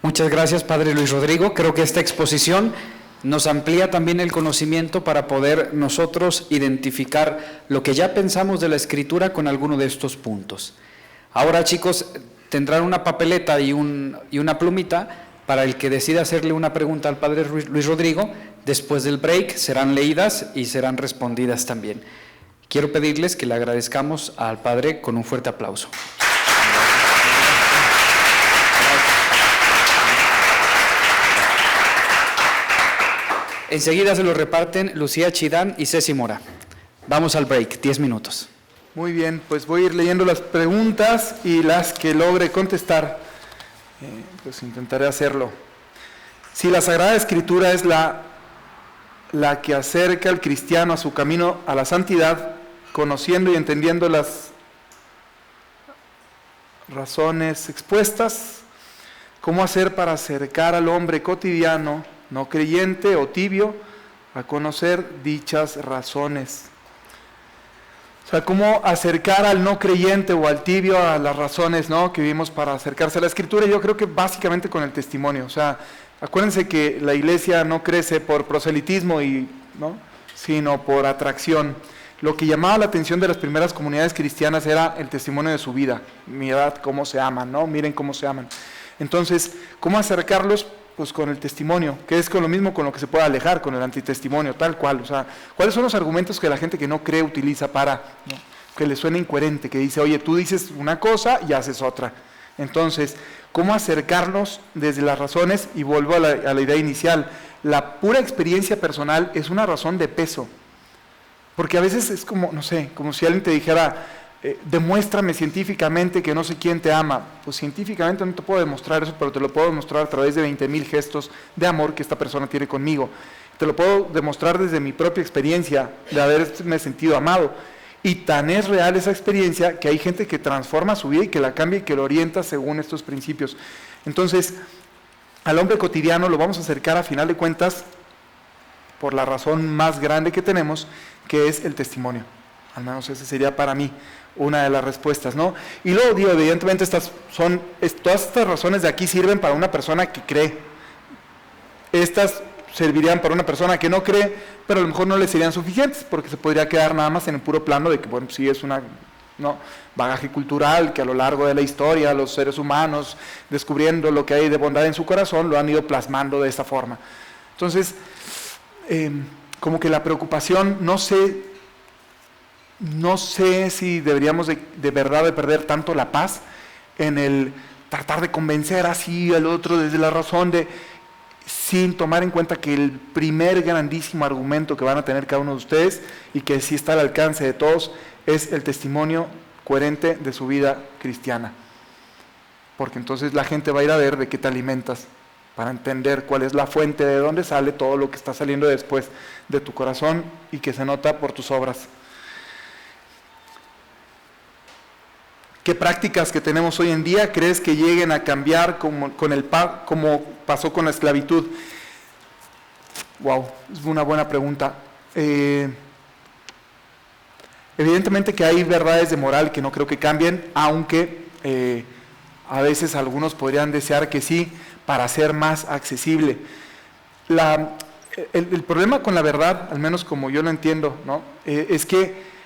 Muchas gracias, Padre Luis Rodrigo. Creo que esta exposición nos amplía también el conocimiento para poder nosotros identificar lo que ya pensamos de la Escritura con alguno de estos puntos. Ahora, chicos, tendrán una papeleta y una plumita para el que decida hacerle una pregunta al Padre Luis Rodrigo. Después del break serán leídas y serán respondidas también. Quiero pedirles que le agradezcamos al Padre con un fuerte aplauso. Enseguida se lo reparten Lucía Chidán y Ceci Mora. Vamos al break, 10 minutos. Muy bien, pues voy a ir leyendo las preguntas y las que logre contestar, pues intentaré hacerlo. Si la Sagrada Escritura es la que acerca al cristiano a su camino a la santidad, conociendo y entendiendo las razones expuestas. ¿Cómo hacer para acercar al hombre cotidiano, no creyente o tibio, a conocer dichas razones? O sea, ¿cómo acercar al no creyente o al tibio a las razones, ¿no?, que vimos para acercarse a la Escritura? Yo creo que básicamente con el testimonio. O sea, acuérdense que la iglesia no crece por proselitismo, ¿no?, sino por atracción. Lo que llamaba la atención de las primeras comunidades cristianas era el testimonio de su vida. Mirad cómo se aman, ¿no? Miren cómo se aman. Entonces, ¿cómo acercarlos? Pues con el testimonio, que es con lo mismo con lo que se puede alejar, con el antitestimonio, tal cual. O sea, ¿cuáles son los argumentos que la gente que no cree utiliza para, ¿no?, que le suena incoherente, que dice, oye, tú dices una cosa y haces otra? Entonces, ¿cómo acercarnos desde las razones? Y vuelvo a la idea inicial. La pura experiencia personal es una razón de peso. Porque a veces es como, no sé, como si alguien te dijera, demuéstrame científicamente que no sé quién te ama. Pues científicamente no te puedo demostrar eso, pero te lo puedo demostrar a través de 20,000 gestos de amor que esta persona tiene conmigo. Te lo puedo demostrar desde mi propia experiencia de haberme sentido amado. Y tan es real esa experiencia que hay gente que transforma su vida y que la cambia y que lo orienta según estos principios. Entonces, al hombre cotidiano lo vamos a acercar a final de cuentas por la razón más grande que tenemos, que es el testimonio. Al menos esa sería para mí una de las respuestas, ¿no? Y luego digo, evidentemente todas estas razones de aquí sirven para una persona que cree. Estas servirían para una persona que no cree, pero a lo mejor no le serían suficientes, porque se podría quedar nada más en el puro plano de que, bueno, sí es una, ¿no?, bagaje cultural, que a lo largo de la historia los seres humanos, descubriendo lo que hay de bondad en su corazón, lo han ido plasmando de esta forma. Entonces, como que la preocupación, no sé si deberíamos de verdad de perder tanto la paz en el tratar de convencer así al otro desde la razón sin tomar en cuenta que el primer grandísimo argumento que van a tener cada uno de ustedes y que sí está al alcance de todos es el testimonio coherente de su vida cristiana. Porque entonces la gente va a ir a ver de qué te alimentas, para entender cuál es la fuente de dónde sale todo lo que está saliendo después de tu corazón y que se nota por tus obras. ¿Qué prácticas que tenemos hoy en día crees que lleguen a cambiar como pasó con la esclavitud? Wow, es una buena pregunta. Evidentemente que hay verdades de moral que no creo que cambien, aunque a veces algunos podrían desear que sí, para ser más accesible. El problema con la verdad, al menos como yo lo entiendo, ¿no?, es que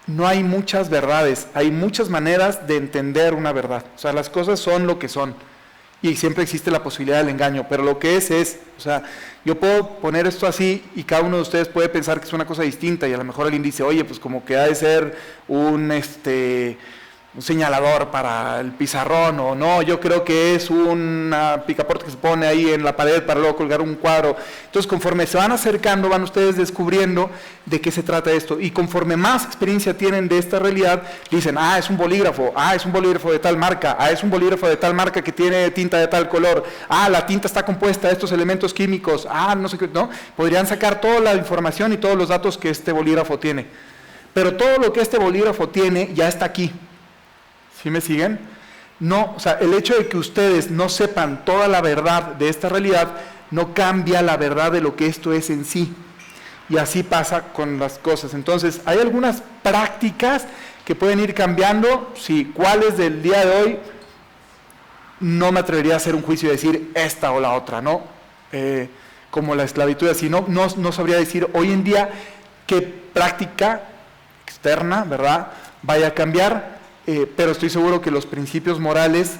no hay muchas verdades, hay muchas maneras de entender una verdad. O sea, las cosas son lo que son y siempre existe la posibilidad del engaño, pero lo que es, o sea, yo puedo poner esto así y cada uno de ustedes puede pensar que es una cosa distinta y a lo mejor alguien dice, oye, pues como que ha de ser un señalador para el pizarrón, o no, yo creo que es una picaporte que se pone ahí en la pared para luego colgar un cuadro. Entonces, conforme se van acercando, van ustedes descubriendo de qué se trata esto, y conforme más experiencia tienen de esta realidad, dicen, es un bolígrafo, es un bolígrafo de tal marca, es un bolígrafo de tal marca que tiene tinta de tal color, la tinta está compuesta de estos elementos químicos, no sé qué, ¿no? Podrían sacar toda la información y todos los datos que este bolígrafo tiene, pero todo lo que este bolígrafo tiene ya está aquí. ¿Sí me siguen? No, o sea, el hecho de que ustedes no sepan toda la verdad de esta realidad no cambia la verdad de lo que esto es en sí. Y así pasa con las cosas. Entonces, hay algunas prácticas que pueden ir cambiando. Sí, ¿cuáles del día de hoy? No me atrevería a hacer un juicio y decir esta o la otra, ¿no? Como la esclavitud, así, no sabría decir hoy en día qué práctica externa, ¿verdad?, vaya a cambiar. Pero estoy seguro que los principios morales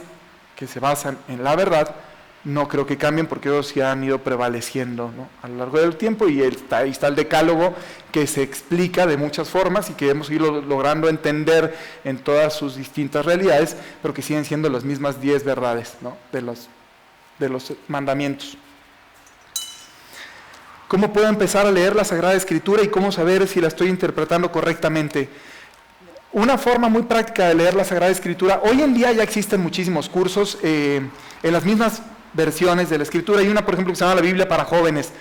que se basan en la verdad no creo que cambien, porque ellos sí han ido prevaleciendo, ¿no?, a lo largo del tiempo, y ahí está el decálogo que se explica de muchas formas y que hemos ido logrando entender en todas sus distintas realidades, pero que siguen siendo las mismas 10 verdades, ¿no?, de los mandamientos. ¿Cómo puedo empezar a leer la Sagrada Escritura y cómo saber si la estoy interpretando correctamente? Una forma muy práctica de leer la Sagrada Escritura, hoy en día ya existen muchísimos cursos en las mismas versiones de la Escritura. Hay una, por ejemplo, que se llama la Biblia para jóvenes,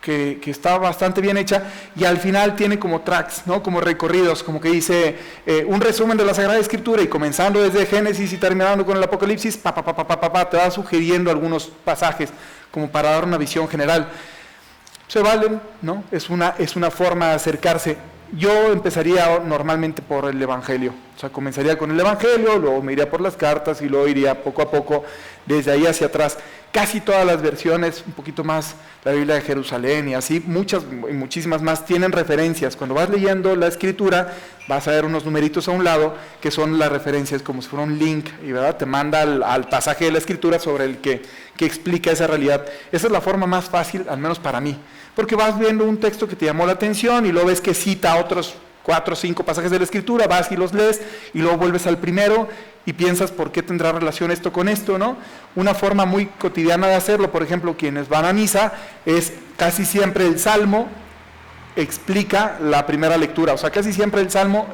que está bastante bien hecha, y al final tiene como tracks, ¿no? Como recorridos, como que dice un resumen de la Sagrada Escritura, y comenzando desde Génesis y terminando con el Apocalipsis, te va sugiriendo algunos pasajes como para dar una visión general. Se valen, ¿no? Es una forma de acercarse. Yo empezaría normalmente por el Evangelio, o sea, comenzaría con el Evangelio, luego me iría por las cartas y luego iría poco a poco desde ahí hacia atrás. Casi todas las versiones, un poquito más la Biblia de Jerusalén y así, muchísimas más tienen referencias. Cuando vas leyendo la Escritura, vas a ver unos numeritos a un lado que son las referencias, como si fuera un link, y ¿verdad? Te manda al pasaje de la Escritura sobre el que explica esa realidad. Esa es la forma más fácil, al menos para mí, porque vas viendo un texto que te llamó la atención y luego ves que cita otros 4 o 5 pasajes de la Escritura, vas y los lees y luego vuelves al primero y piensas por qué tendrá relación esto con esto, ¿no? Una forma muy cotidiana de hacerlo, por ejemplo, quienes van a misa, es casi siempre el Salmo explica la primera lectura, o sea, casi siempre el Salmo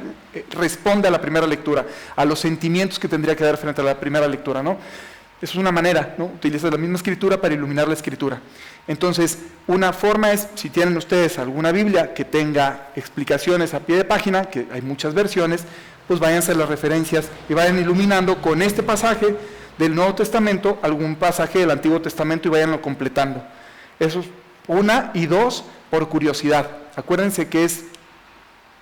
responde a la primera lectura, a los sentimientos que tendría que dar frente a la primera lectura, ¿no? Eso es una manera, ¿no? Utilizas la misma Escritura para iluminar la Escritura. Entonces, una forma es, si tienen ustedes alguna Biblia que tenga explicaciones a pie de página, que hay muchas versiones, pues váyanse a las referencias y vayan iluminando con este pasaje del Nuevo Testamento, algún pasaje del Antiguo Testamento y vayanlo completando. Eso es una, y dos, por curiosidad. Acuérdense que es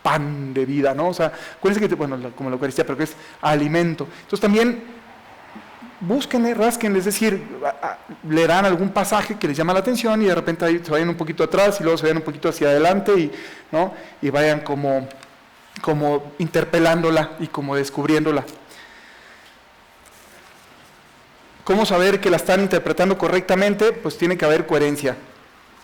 pan de vida, ¿no? O sea, acuérdense que, bueno, como la Eucaristía, pero que es alimento. Entonces también búsquenle, rásquenle, es decir, leerán algún pasaje que les llama la atención y de repente ahí se vayan un poquito atrás y luego se vayan un poquito hacia adelante y, ¿no? Y vayan como interpelándola y como descubriéndola. ¿Cómo saber que la están interpretando correctamente? Pues tiene que haber coherencia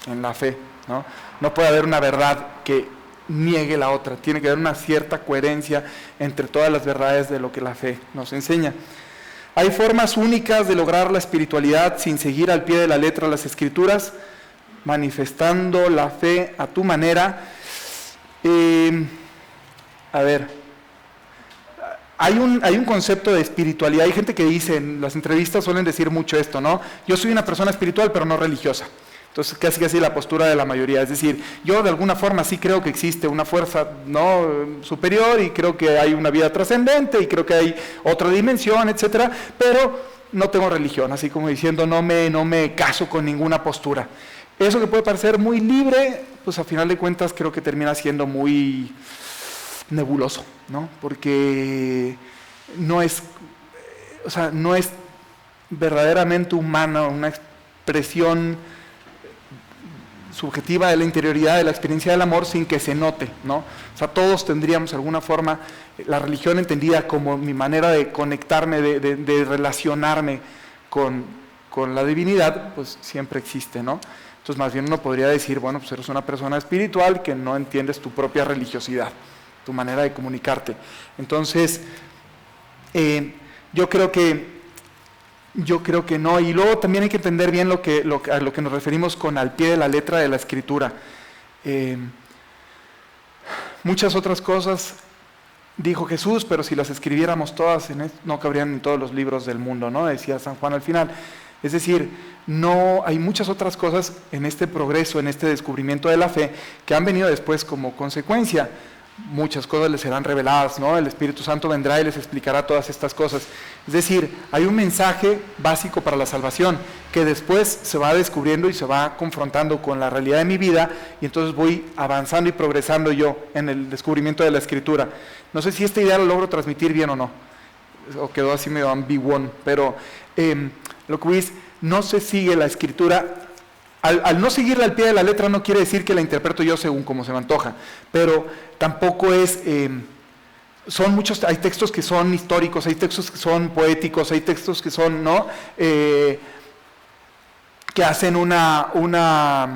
en la fe, ¿no? No puede haber una verdad que niegue la otra, tiene que haber una cierta coherencia entre todas las verdades de lo que la fe nos enseña. Hay formas únicas de lograr la espiritualidad sin seguir al pie de la letra las Escrituras, manifestando la fe a tu manera. Hay un concepto de espiritualidad. Hay gente que dice, en las entrevistas suelen decir mucho esto, ¿no? Yo soy una persona espiritual, pero no religiosa. Entonces, casi la postura de la mayoría. Es decir, yo de alguna forma sí creo que existe una fuerza, ¿no?, superior, y creo que hay una vida trascendente, y creo que hay otra dimensión, etcétera, pero no tengo religión, así como diciendo, no me caso con ninguna postura. Eso que puede parecer muy libre, pues a final de cuentas creo que termina siendo muy nebuloso, ¿no? Porque no es verdaderamente humana, una expresión subjetiva de la interioridad, de la experiencia del amor, sin que se note, ¿no? O sea, todos tendríamos de alguna forma la religión entendida como mi manera de conectarme, de relacionarme con la divinidad, pues siempre existe, ¿no? Entonces, más bien uno podría decir, bueno, pues eres una persona espiritual que no entiendes tu propia religiosidad, tu manera de comunicarte. Entonces, yo creo que no, y luego también hay que entender bien a lo que nos referimos con al pie de la letra de la Escritura. Muchas otras cosas dijo Jesús, pero si las escribiéramos todas, no cabrían en todos los libros del mundo, ¿no? Decía San Juan al final. Es decir, no hay muchas otras cosas en este progreso, en este descubrimiento de la fe, que han venido después como consecuencia. Muchas cosas les serán reveladas, ¿no? El Espíritu Santo vendrá y les explicará todas estas cosas. Es decir, hay un mensaje básico para la salvación que después se va descubriendo y se va confrontando con la realidad de mi vida, y entonces voy avanzando y progresando yo en el descubrimiento de la Escritura. No sé si esta idea lo logro transmitir bien o no, o quedó así medio ambiguón, pero lo que es, no se sigue la Escritura. Al no seguirla al pie de la letra no quiere decir que la interpreto yo según como se me antoja, pero tampoco es, hay textos que son históricos, hay textos que son poéticos, hay textos que son, ¿no?, que hacen una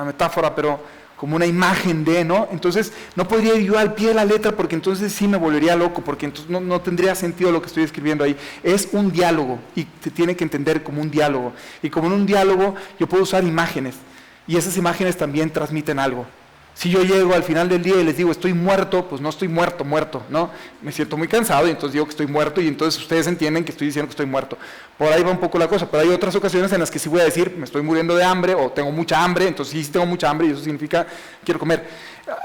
metáfora, pero como una imagen de, ¿no? Entonces no podría ir yo al pie de la letra, porque entonces sí me volvería loco, porque entonces no tendría sentido lo que estoy escribiendo ahí. Es un diálogo y se tiene que entender como un diálogo, y como en un diálogo yo puedo usar imágenes, y esas imágenes también transmiten algo. Si yo llego al final del día y les digo estoy muerto, pues no estoy muerto, ¿no? Me siento muy cansado y entonces digo que estoy muerto y entonces ustedes entienden que estoy diciendo que estoy muerto. Por ahí va un poco la cosa, pero hay otras ocasiones en las que sí voy a decir me estoy muriendo de hambre o tengo mucha hambre, entonces sí tengo mucha hambre y eso significa quiero comer.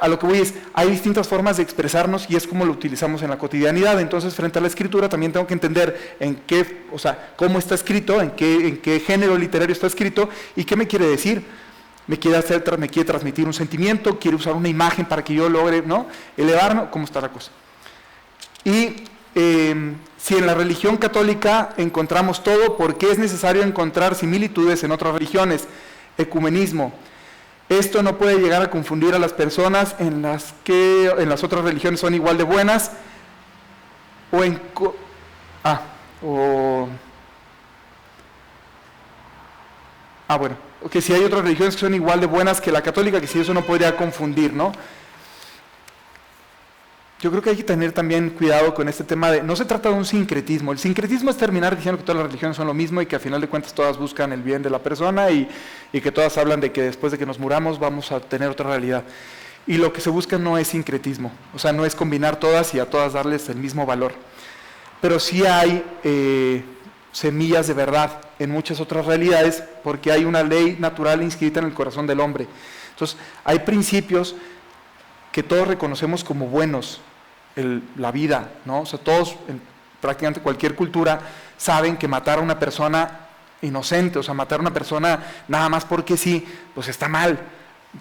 A lo que voy es, hay distintas formas de expresarnos y es como lo utilizamos en la cotidianidad. Entonces frente a la escritura también tengo que entender en qué, o sea, cómo está escrito, en qué género literario está escrito y qué me quiere decir. Me quiere transmitir un sentimiento, quiere usar una imagen para que yo logre, ¿no?, elevarme, ¿cómo está la cosa? Y si en la religión católica encontramos todo, ¿por qué es necesario encontrar similitudes en otras religiones? Ecumenismo. Esto no puede llegar a confundir a las personas en las que en las otras religiones son igual de buenas bueno, que si hay otras religiones que son igual de buenas que la católica, que si eso no podría confundir, ¿no? Yo creo que hay que tener también cuidado con este tema de, no se trata de un sincretismo, el sincretismo es terminar diciendo que todas las religiones son lo mismo y que a final de cuentas todas buscan el bien de la persona y que todas hablan de que después de que nos muramos vamos a tener otra realidad. Y lo que se busca no es sincretismo, o sea, no es combinar todas y a todas darles el mismo valor. Pero sí hay semillas de verdad en muchas otras realidades porque hay una ley natural inscrita en el corazón del hombre. Entonces, hay principios que todos reconocemos como buenos, la vida, ¿no? O sea, todos, en prácticamente cualquier cultura, saben que matar a una persona inocente, o sea, matar a una persona nada más porque sí, pues está mal.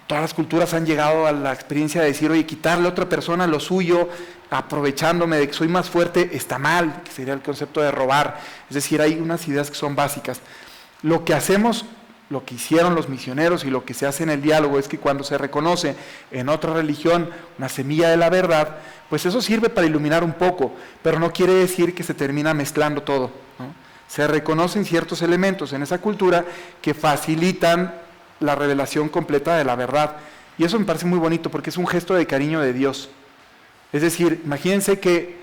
Todas las culturas han llegado a la experiencia de decir, oye, quitarle a otra persona lo suyo, aprovechándome de que soy más fuerte, está mal, que sería el concepto de robar. Es decir, hay unas ideas que son básicas. Lo que hacemos, lo que hicieron los misioneros y lo que se hace en el diálogo es que cuando se reconoce en otra religión una semilla de la verdad, pues eso sirve para iluminar un poco, pero no quiere decir que se termina mezclando todo, ¿no? Se reconocen ciertos elementos en esa cultura que facilitan la revelación completa de la verdad. Y eso me parece muy bonito porque es un gesto de cariño de Dios. Es decir, imagínense que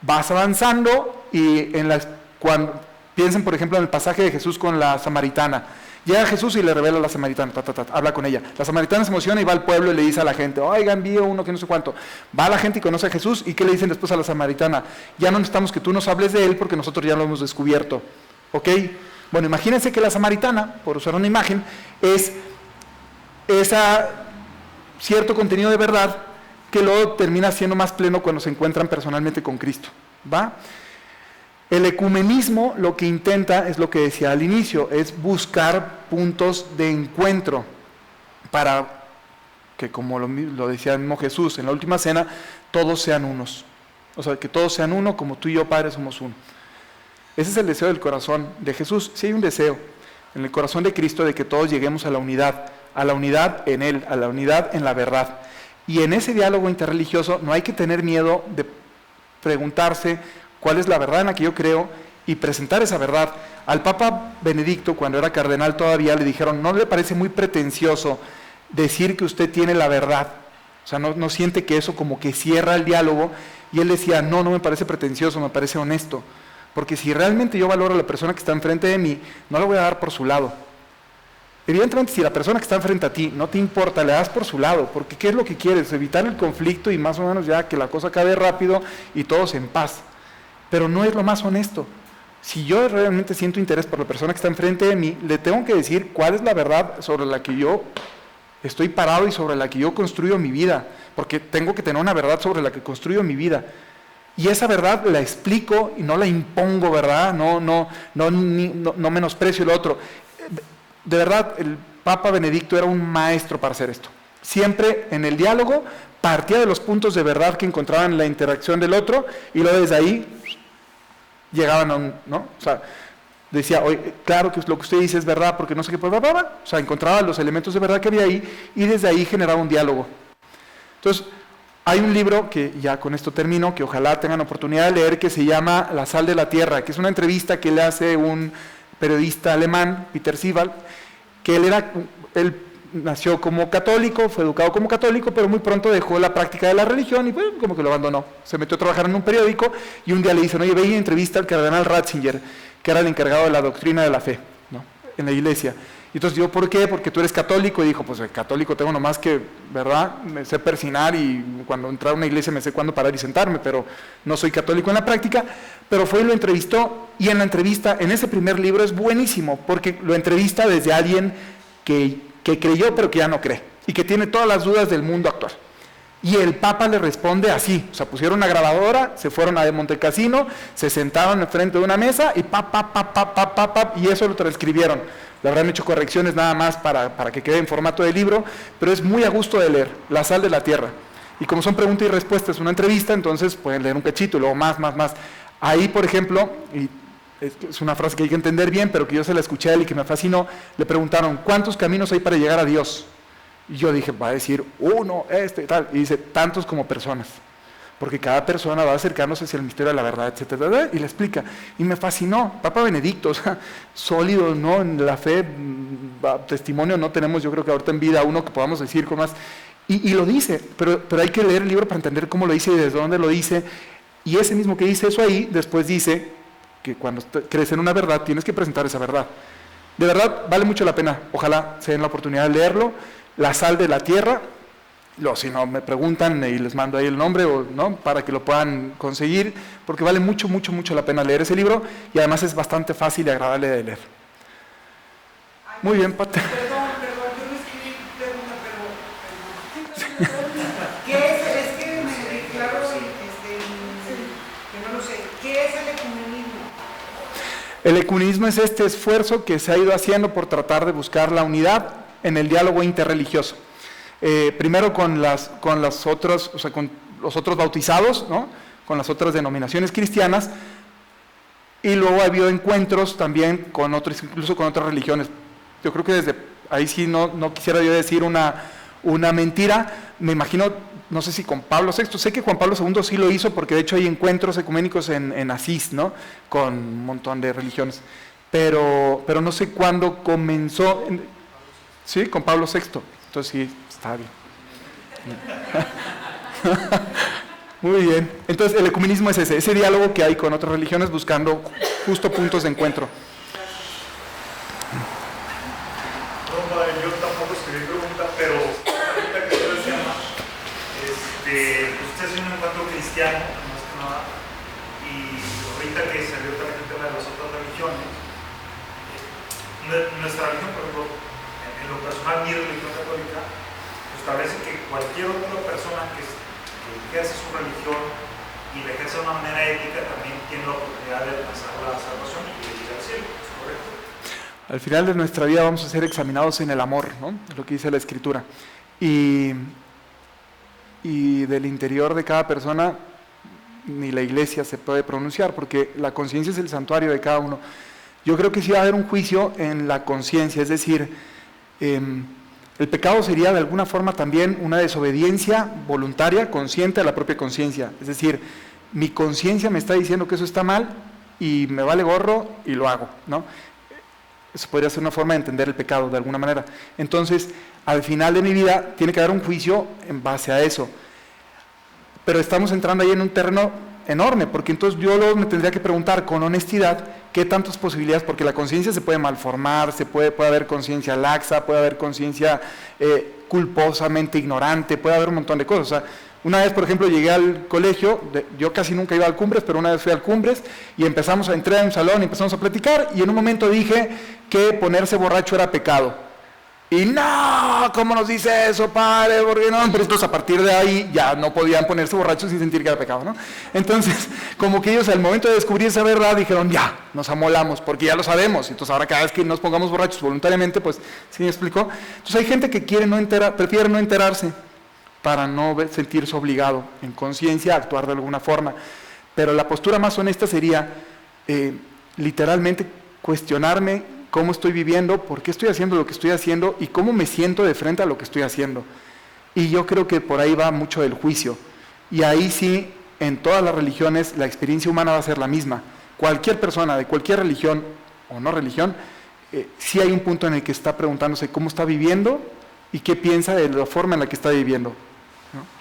vas avanzando y cuando piensen, por ejemplo, en el pasaje de Jesús con la samaritana. Llega Jesús y le revela a la samaritana, habla con ella. La samaritana se emociona y va al pueblo y le dice a la gente, oiga, envío uno que no sé cuánto. Va la gente y conoce a Jesús, ¿y qué le dicen después a la samaritana? Ya no necesitamos que tú nos hables de él porque nosotros ya lo hemos descubierto. ¿Ok? Bueno, imagínense que la samaritana, por usar una imagen, es cierto contenido de verdad que luego termina siendo más pleno cuando se encuentran personalmente con Cristo, ¿va? El ecumenismo lo que intenta, es lo que decía al inicio, es buscar puntos de encuentro para que, como lo decía el mismo Jesús en la última cena, todos sean unos. O sea, que todos sean uno, como tú y yo, Padre, somos uno. Ese es el deseo del corazón de Jesús. Sí hay un deseo en el corazón de Cristo de que todos lleguemos a la unidad en Él, a la unidad en la verdad. Y en ese diálogo interreligioso no hay que tener miedo de preguntarse cuál es la verdad en la que yo creo y presentar esa verdad. Al Papa Benedicto, cuando era cardenal todavía, le dijeron, ¿no le parece muy pretencioso decir que usted tiene la verdad? O sea, no siente que eso como que cierra el diálogo. Y él decía, no me parece pretencioso, me parece honesto. Porque si realmente yo valoro a la persona que está enfrente de mí, no la voy a dar por su lado. Evidentemente, si la persona que está enfrente a ti no te importa, le das por su lado, porque ¿qué es lo que quieres? Evitar el conflicto y más o menos ya que la cosa acabe rápido y todos en paz. Pero no es lo más honesto. Si yo realmente siento interés por la persona que está enfrente de mí, le tengo que decir cuál es la verdad sobre la que yo estoy parado y sobre la que yo construyo mi vida, porque tengo que tener una verdad sobre la que construyo mi vida. Y esa verdad la explico y no la impongo, ¿verdad? No menosprecio el otro. De verdad, el Papa Benedicto era un maestro para hacer esto. Siempre en el diálogo partía de los puntos de verdad que encontraban en la interacción del otro y luego desde ahí llegaban a un, ¿no? O sea, decía, oye, claro que lo que usted dice es verdad porque no sé qué, o sea, encontraba los elementos de verdad que había ahí y desde ahí generaba un diálogo. Entonces, hay un libro que ya con esto termino, que ojalá tengan oportunidad de leer, que se llama La sal de la tierra, que es una entrevista que le hace un periodista alemán, Peter Siewald, que él nació como católico, fue educado como católico, pero muy pronto dejó la práctica de la religión y pues como que lo abandonó. Se metió a trabajar en un periódico y un día le dicen, oye, ve y entrevista al cardenal Ratzinger, que era el encargado de la doctrina de la fe, ¿no?, en la iglesia. Y entonces yo, ¿por qué? Porque tú eres católico. Y dijo, pues el católico tengo nomás que, ¿verdad? Me sé persignar y cuando entrar a una iglesia me sé cuándo parar y sentarme, pero no soy católico en la práctica. Pero fue y lo entrevistó, y en la entrevista, en ese primer libro es buenísimo, porque lo entrevista desde alguien que creyó pero que ya no cree, y que tiene todas las dudas del mundo actual. Y el Papa le responde así, o sea, pusieron una grabadora, se fueron a Montecassino, se sentaron enfrente de una mesa y y eso lo transcribieron. Le habrán hecho correcciones nada más para que quede en formato de libro, pero es muy a gusto de leer, La sal de la tierra. Y como son preguntas y respuestas, una entrevista, entonces pueden leer un cachito y luego más. Ahí, por ejemplo, y es una frase que hay que entender bien, pero que yo se la escuché a él y que me fascinó, le preguntaron, ¿cuántos caminos hay para llegar a Dios? Y yo dije, va a decir uno, tal. Y dice, tantos como personas. Porque cada persona va acercándose hacia el misterio de la verdad, etcétera, y le explica. Y me fascinó. Papa Benedicto, o sea, sólido, ¿no? En la fe, testimonio no tenemos, yo creo que ahorita en vida uno que podamos decir con más. Y lo dice, pero hay que leer el libro para entender cómo lo dice y desde dónde lo dice. Y ese mismo que dice eso ahí, después dice que cuando crees en una verdad, tienes que presentar esa verdad. De verdad, vale mucho la pena. Ojalá se den la oportunidad de leerlo. La sal de la tierra, si no me preguntan y les mando ahí el nombre, ¿no? Para que lo puedan conseguir, porque vale mucho la pena leer ese libro, y además es bastante fácil y agradable de leer. Muy bien, Pat. Perdón, yo no escribí pregunta, pero ¿qué es que me declaro que no lo sé? ¿Qué es el ecumenismo? El ecumenismo es este esfuerzo que se ha ido haciendo por tratar de buscar la unidad en el diálogo interreligioso. Primero con los otros bautizados, ¿no? Con las otras denominaciones cristianas, y luego ha habido encuentros también con otros, incluso con otras religiones. Yo creo que desde ahí sí no quisiera yo decir una mentira, me imagino, no sé si con Pablo VI, sé que Juan Pablo II sí lo hizo, porque de hecho hay encuentros ecuménicos en Asís, ¿no? Con un montón de religiones, pero no sé cuándo comenzó. Sí, con Pablo VI. Entonces sí, está bien. Muy bien. Entonces el ecumenismo es ese diálogo que hay con otras religiones buscando justo puntos de encuentro. No, yo tampoco escribí pregunta, pero ahorita que usted se llama, usted es un encuentro cristiano, más que nada, y ahorita que salió también el tema de las otras religiones, nuestra religión, por ejemplo, en lo personal, mi religión católica, establece que cualquier otra persona que ejerce su religión y la ejerce de una manera ética también tiene la oportunidad de alcanzar la salvación y de ir al cielo, ¿es correcto? Al final de nuestra vida vamos a ser examinados en el amor, ¿no? Es lo que dice la Escritura. Y del interior de cada persona ni la iglesia se puede pronunciar, porque la conciencia es el santuario de cada uno. Yo creo que sí va a haber un juicio en la conciencia, es decir, el pecado sería de alguna forma también una desobediencia voluntaria, consciente a la propia conciencia. Es decir, mi conciencia me está diciendo que eso está mal y me vale gorro y lo hago, ¿no? Eso podría ser una forma de entender el pecado de alguna manera. Entonces, al final de mi vida tiene que haber un juicio en base a eso. Pero estamos entrando ahí en un terreno enorme, porque entonces yo luego me tendría que preguntar con honestidad qué tantas posibilidades, porque la conciencia se puede malformar, puede haber conciencia laxa, puede haber conciencia culposamente ignorante, puede haber un montón de cosas. O sea, una vez, por ejemplo, llegué al colegio, yo casi nunca iba al Cumbres, pero una vez fui al Cumbres y entré a un salón y empezamos a platicar, y en un momento dije que ponerse borracho era pecado. Y no, ¿cómo nos dice eso, padre? ¿Por qué no? Pero entonces a partir de ahí ya no podían ponerse borrachos sin sentir que era pecado, ¿no? Entonces, como que ellos al momento de descubrir esa verdad dijeron, ya, nos amolamos, porque ya lo sabemos. Entonces ahora cada vez que nos pongamos borrachos voluntariamente, pues, ¿sí me explicó? Entonces hay gente que prefiere no enterarse para no sentirse obligado en conciencia a actuar de alguna forma. Pero la postura más honesta sería literalmente cuestionarme cómo estoy viviendo, por qué estoy haciendo lo que estoy haciendo y cómo me siento de frente a lo que estoy haciendo. Y yo creo que por ahí va mucho el juicio. Y ahí sí, en todas las religiones, la experiencia humana va a ser la misma. Cualquier persona de cualquier religión o no religión, sí hay un punto en el que está preguntándose cómo está viviendo y qué piensa de la forma en la que está viviendo, ¿no?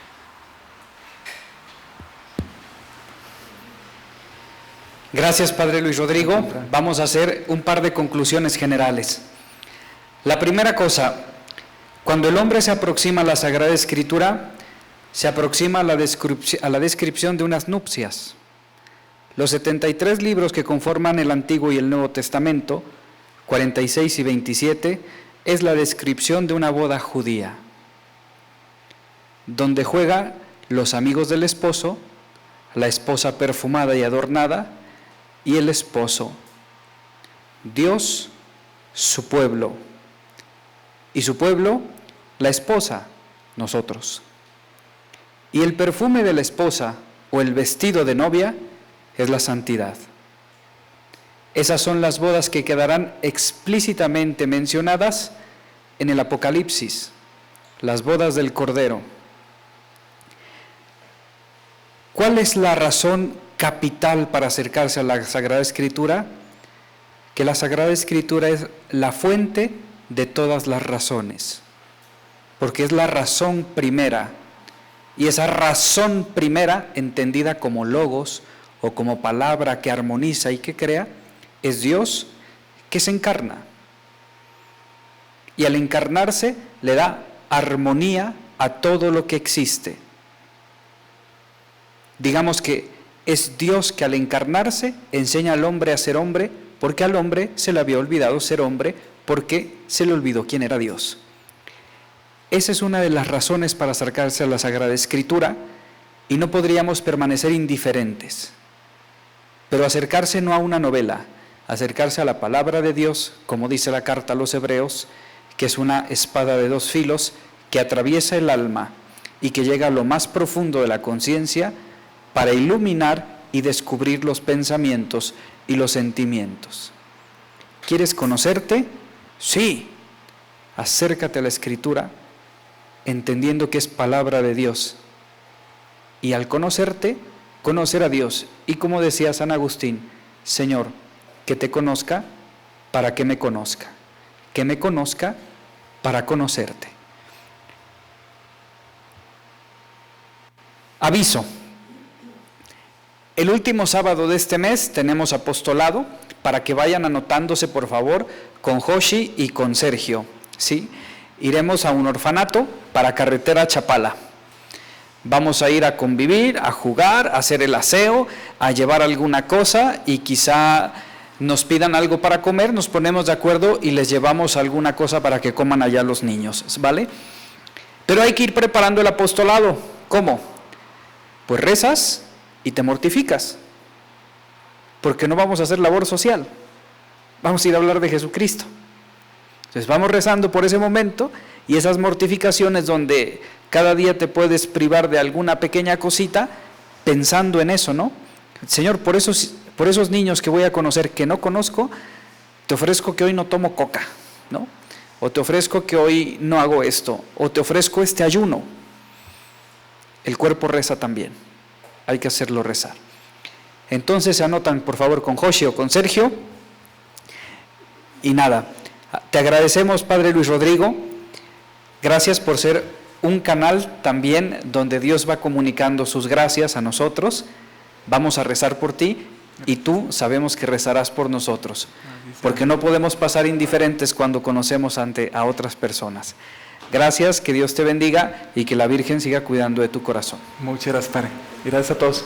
Gracias, Padre Luis Rodrigo. Vamos a hacer un par de conclusiones generales. La primera cosa, cuando el hombre se aproxima a la Sagrada Escritura, se aproxima a la descripción de unas nupcias. Los 73 libros que conforman el Antiguo y el Nuevo Testamento, 46 y 27, es la descripción de una boda judía, donde juegan los amigos del esposo, la esposa perfumada y adornada, y el esposo, Dios, su pueblo, y su pueblo, la esposa, nosotros. Y el perfume de la esposa o el vestido de novia es la santidad. Esas son las bodas que quedarán explícitamente mencionadas en el Apocalipsis, las bodas del Cordero. ¿Cuál es la razón capital para acercarse a la Sagrada Escritura? Que la Sagrada Escritura es la fuente de todas las razones, porque es la razón primera, y esa razón primera, entendida como logos o como palabra que armoniza y que crea, es Dios que se encarna. Y al encarnarse le da armonía a todo lo que existe. Digamos que es Dios que al encarnarse enseña al hombre a ser hombre, porque al hombre se le había olvidado ser hombre, porque se le olvidó quién era Dios. Esa es una de las razones para acercarse a la Sagrada Escritura, y no podríamos permanecer indiferentes. Pero acercarse no a una novela, acercarse a la palabra de Dios, como dice la carta a los Hebreos, que es una espada de dos filos que atraviesa el alma y que llega a lo más profundo de la conciencia para iluminar y descubrir los pensamientos y los sentimientos. ¿Quieres conocerte? Sí. Acércate a la Escritura, entendiendo que es palabra de Dios. Y al conocerte, conocer a Dios. Y como decía San Agustín, Señor, que te conozca para que me conozca. Que me conozca para conocerte. Aviso. El último sábado de este mes tenemos apostolado, para que vayan anotándose por favor con Joshi y con Sergio, ¿sí? Iremos a un orfanato para Carretera Chapala. Vamos a ir a convivir, a jugar, a hacer el aseo, a llevar alguna cosa y quizá nos pidan algo para comer, nos ponemos de acuerdo y les llevamos alguna cosa para que coman allá los niños, ¿vale? Pero hay que ir preparando el apostolado. ¿Cómo? Pues rezas y te mortificas, porque no vamos a hacer labor social, vamos a ir a hablar de Jesucristo. Entonces vamos rezando por ese momento y esas mortificaciones donde cada día te puedes privar de alguna pequeña cosita, pensando en eso, ¿no? Señor, por esos niños que voy a conocer que no conozco, te ofrezco que hoy no tomo coca, ¿no? O te ofrezco que hoy no hago esto, o te ofrezco este ayuno. El cuerpo reza también, hay que hacerlo rezar. Entonces se anotan por favor con Joshi o con Sergio. Y nada, te agradecemos, Padre Luis Rodrigo, gracias por ser un canal también donde Dios va comunicando sus gracias a nosotros. Vamos a rezar por ti y tú sabemos que rezarás por nosotros, porque no podemos pasar indiferentes cuando conocemos a otras personas. Gracias, que Dios te bendiga y que la Virgen siga cuidando de tu corazón. Muchas gracias, Padre. Gracias a todos.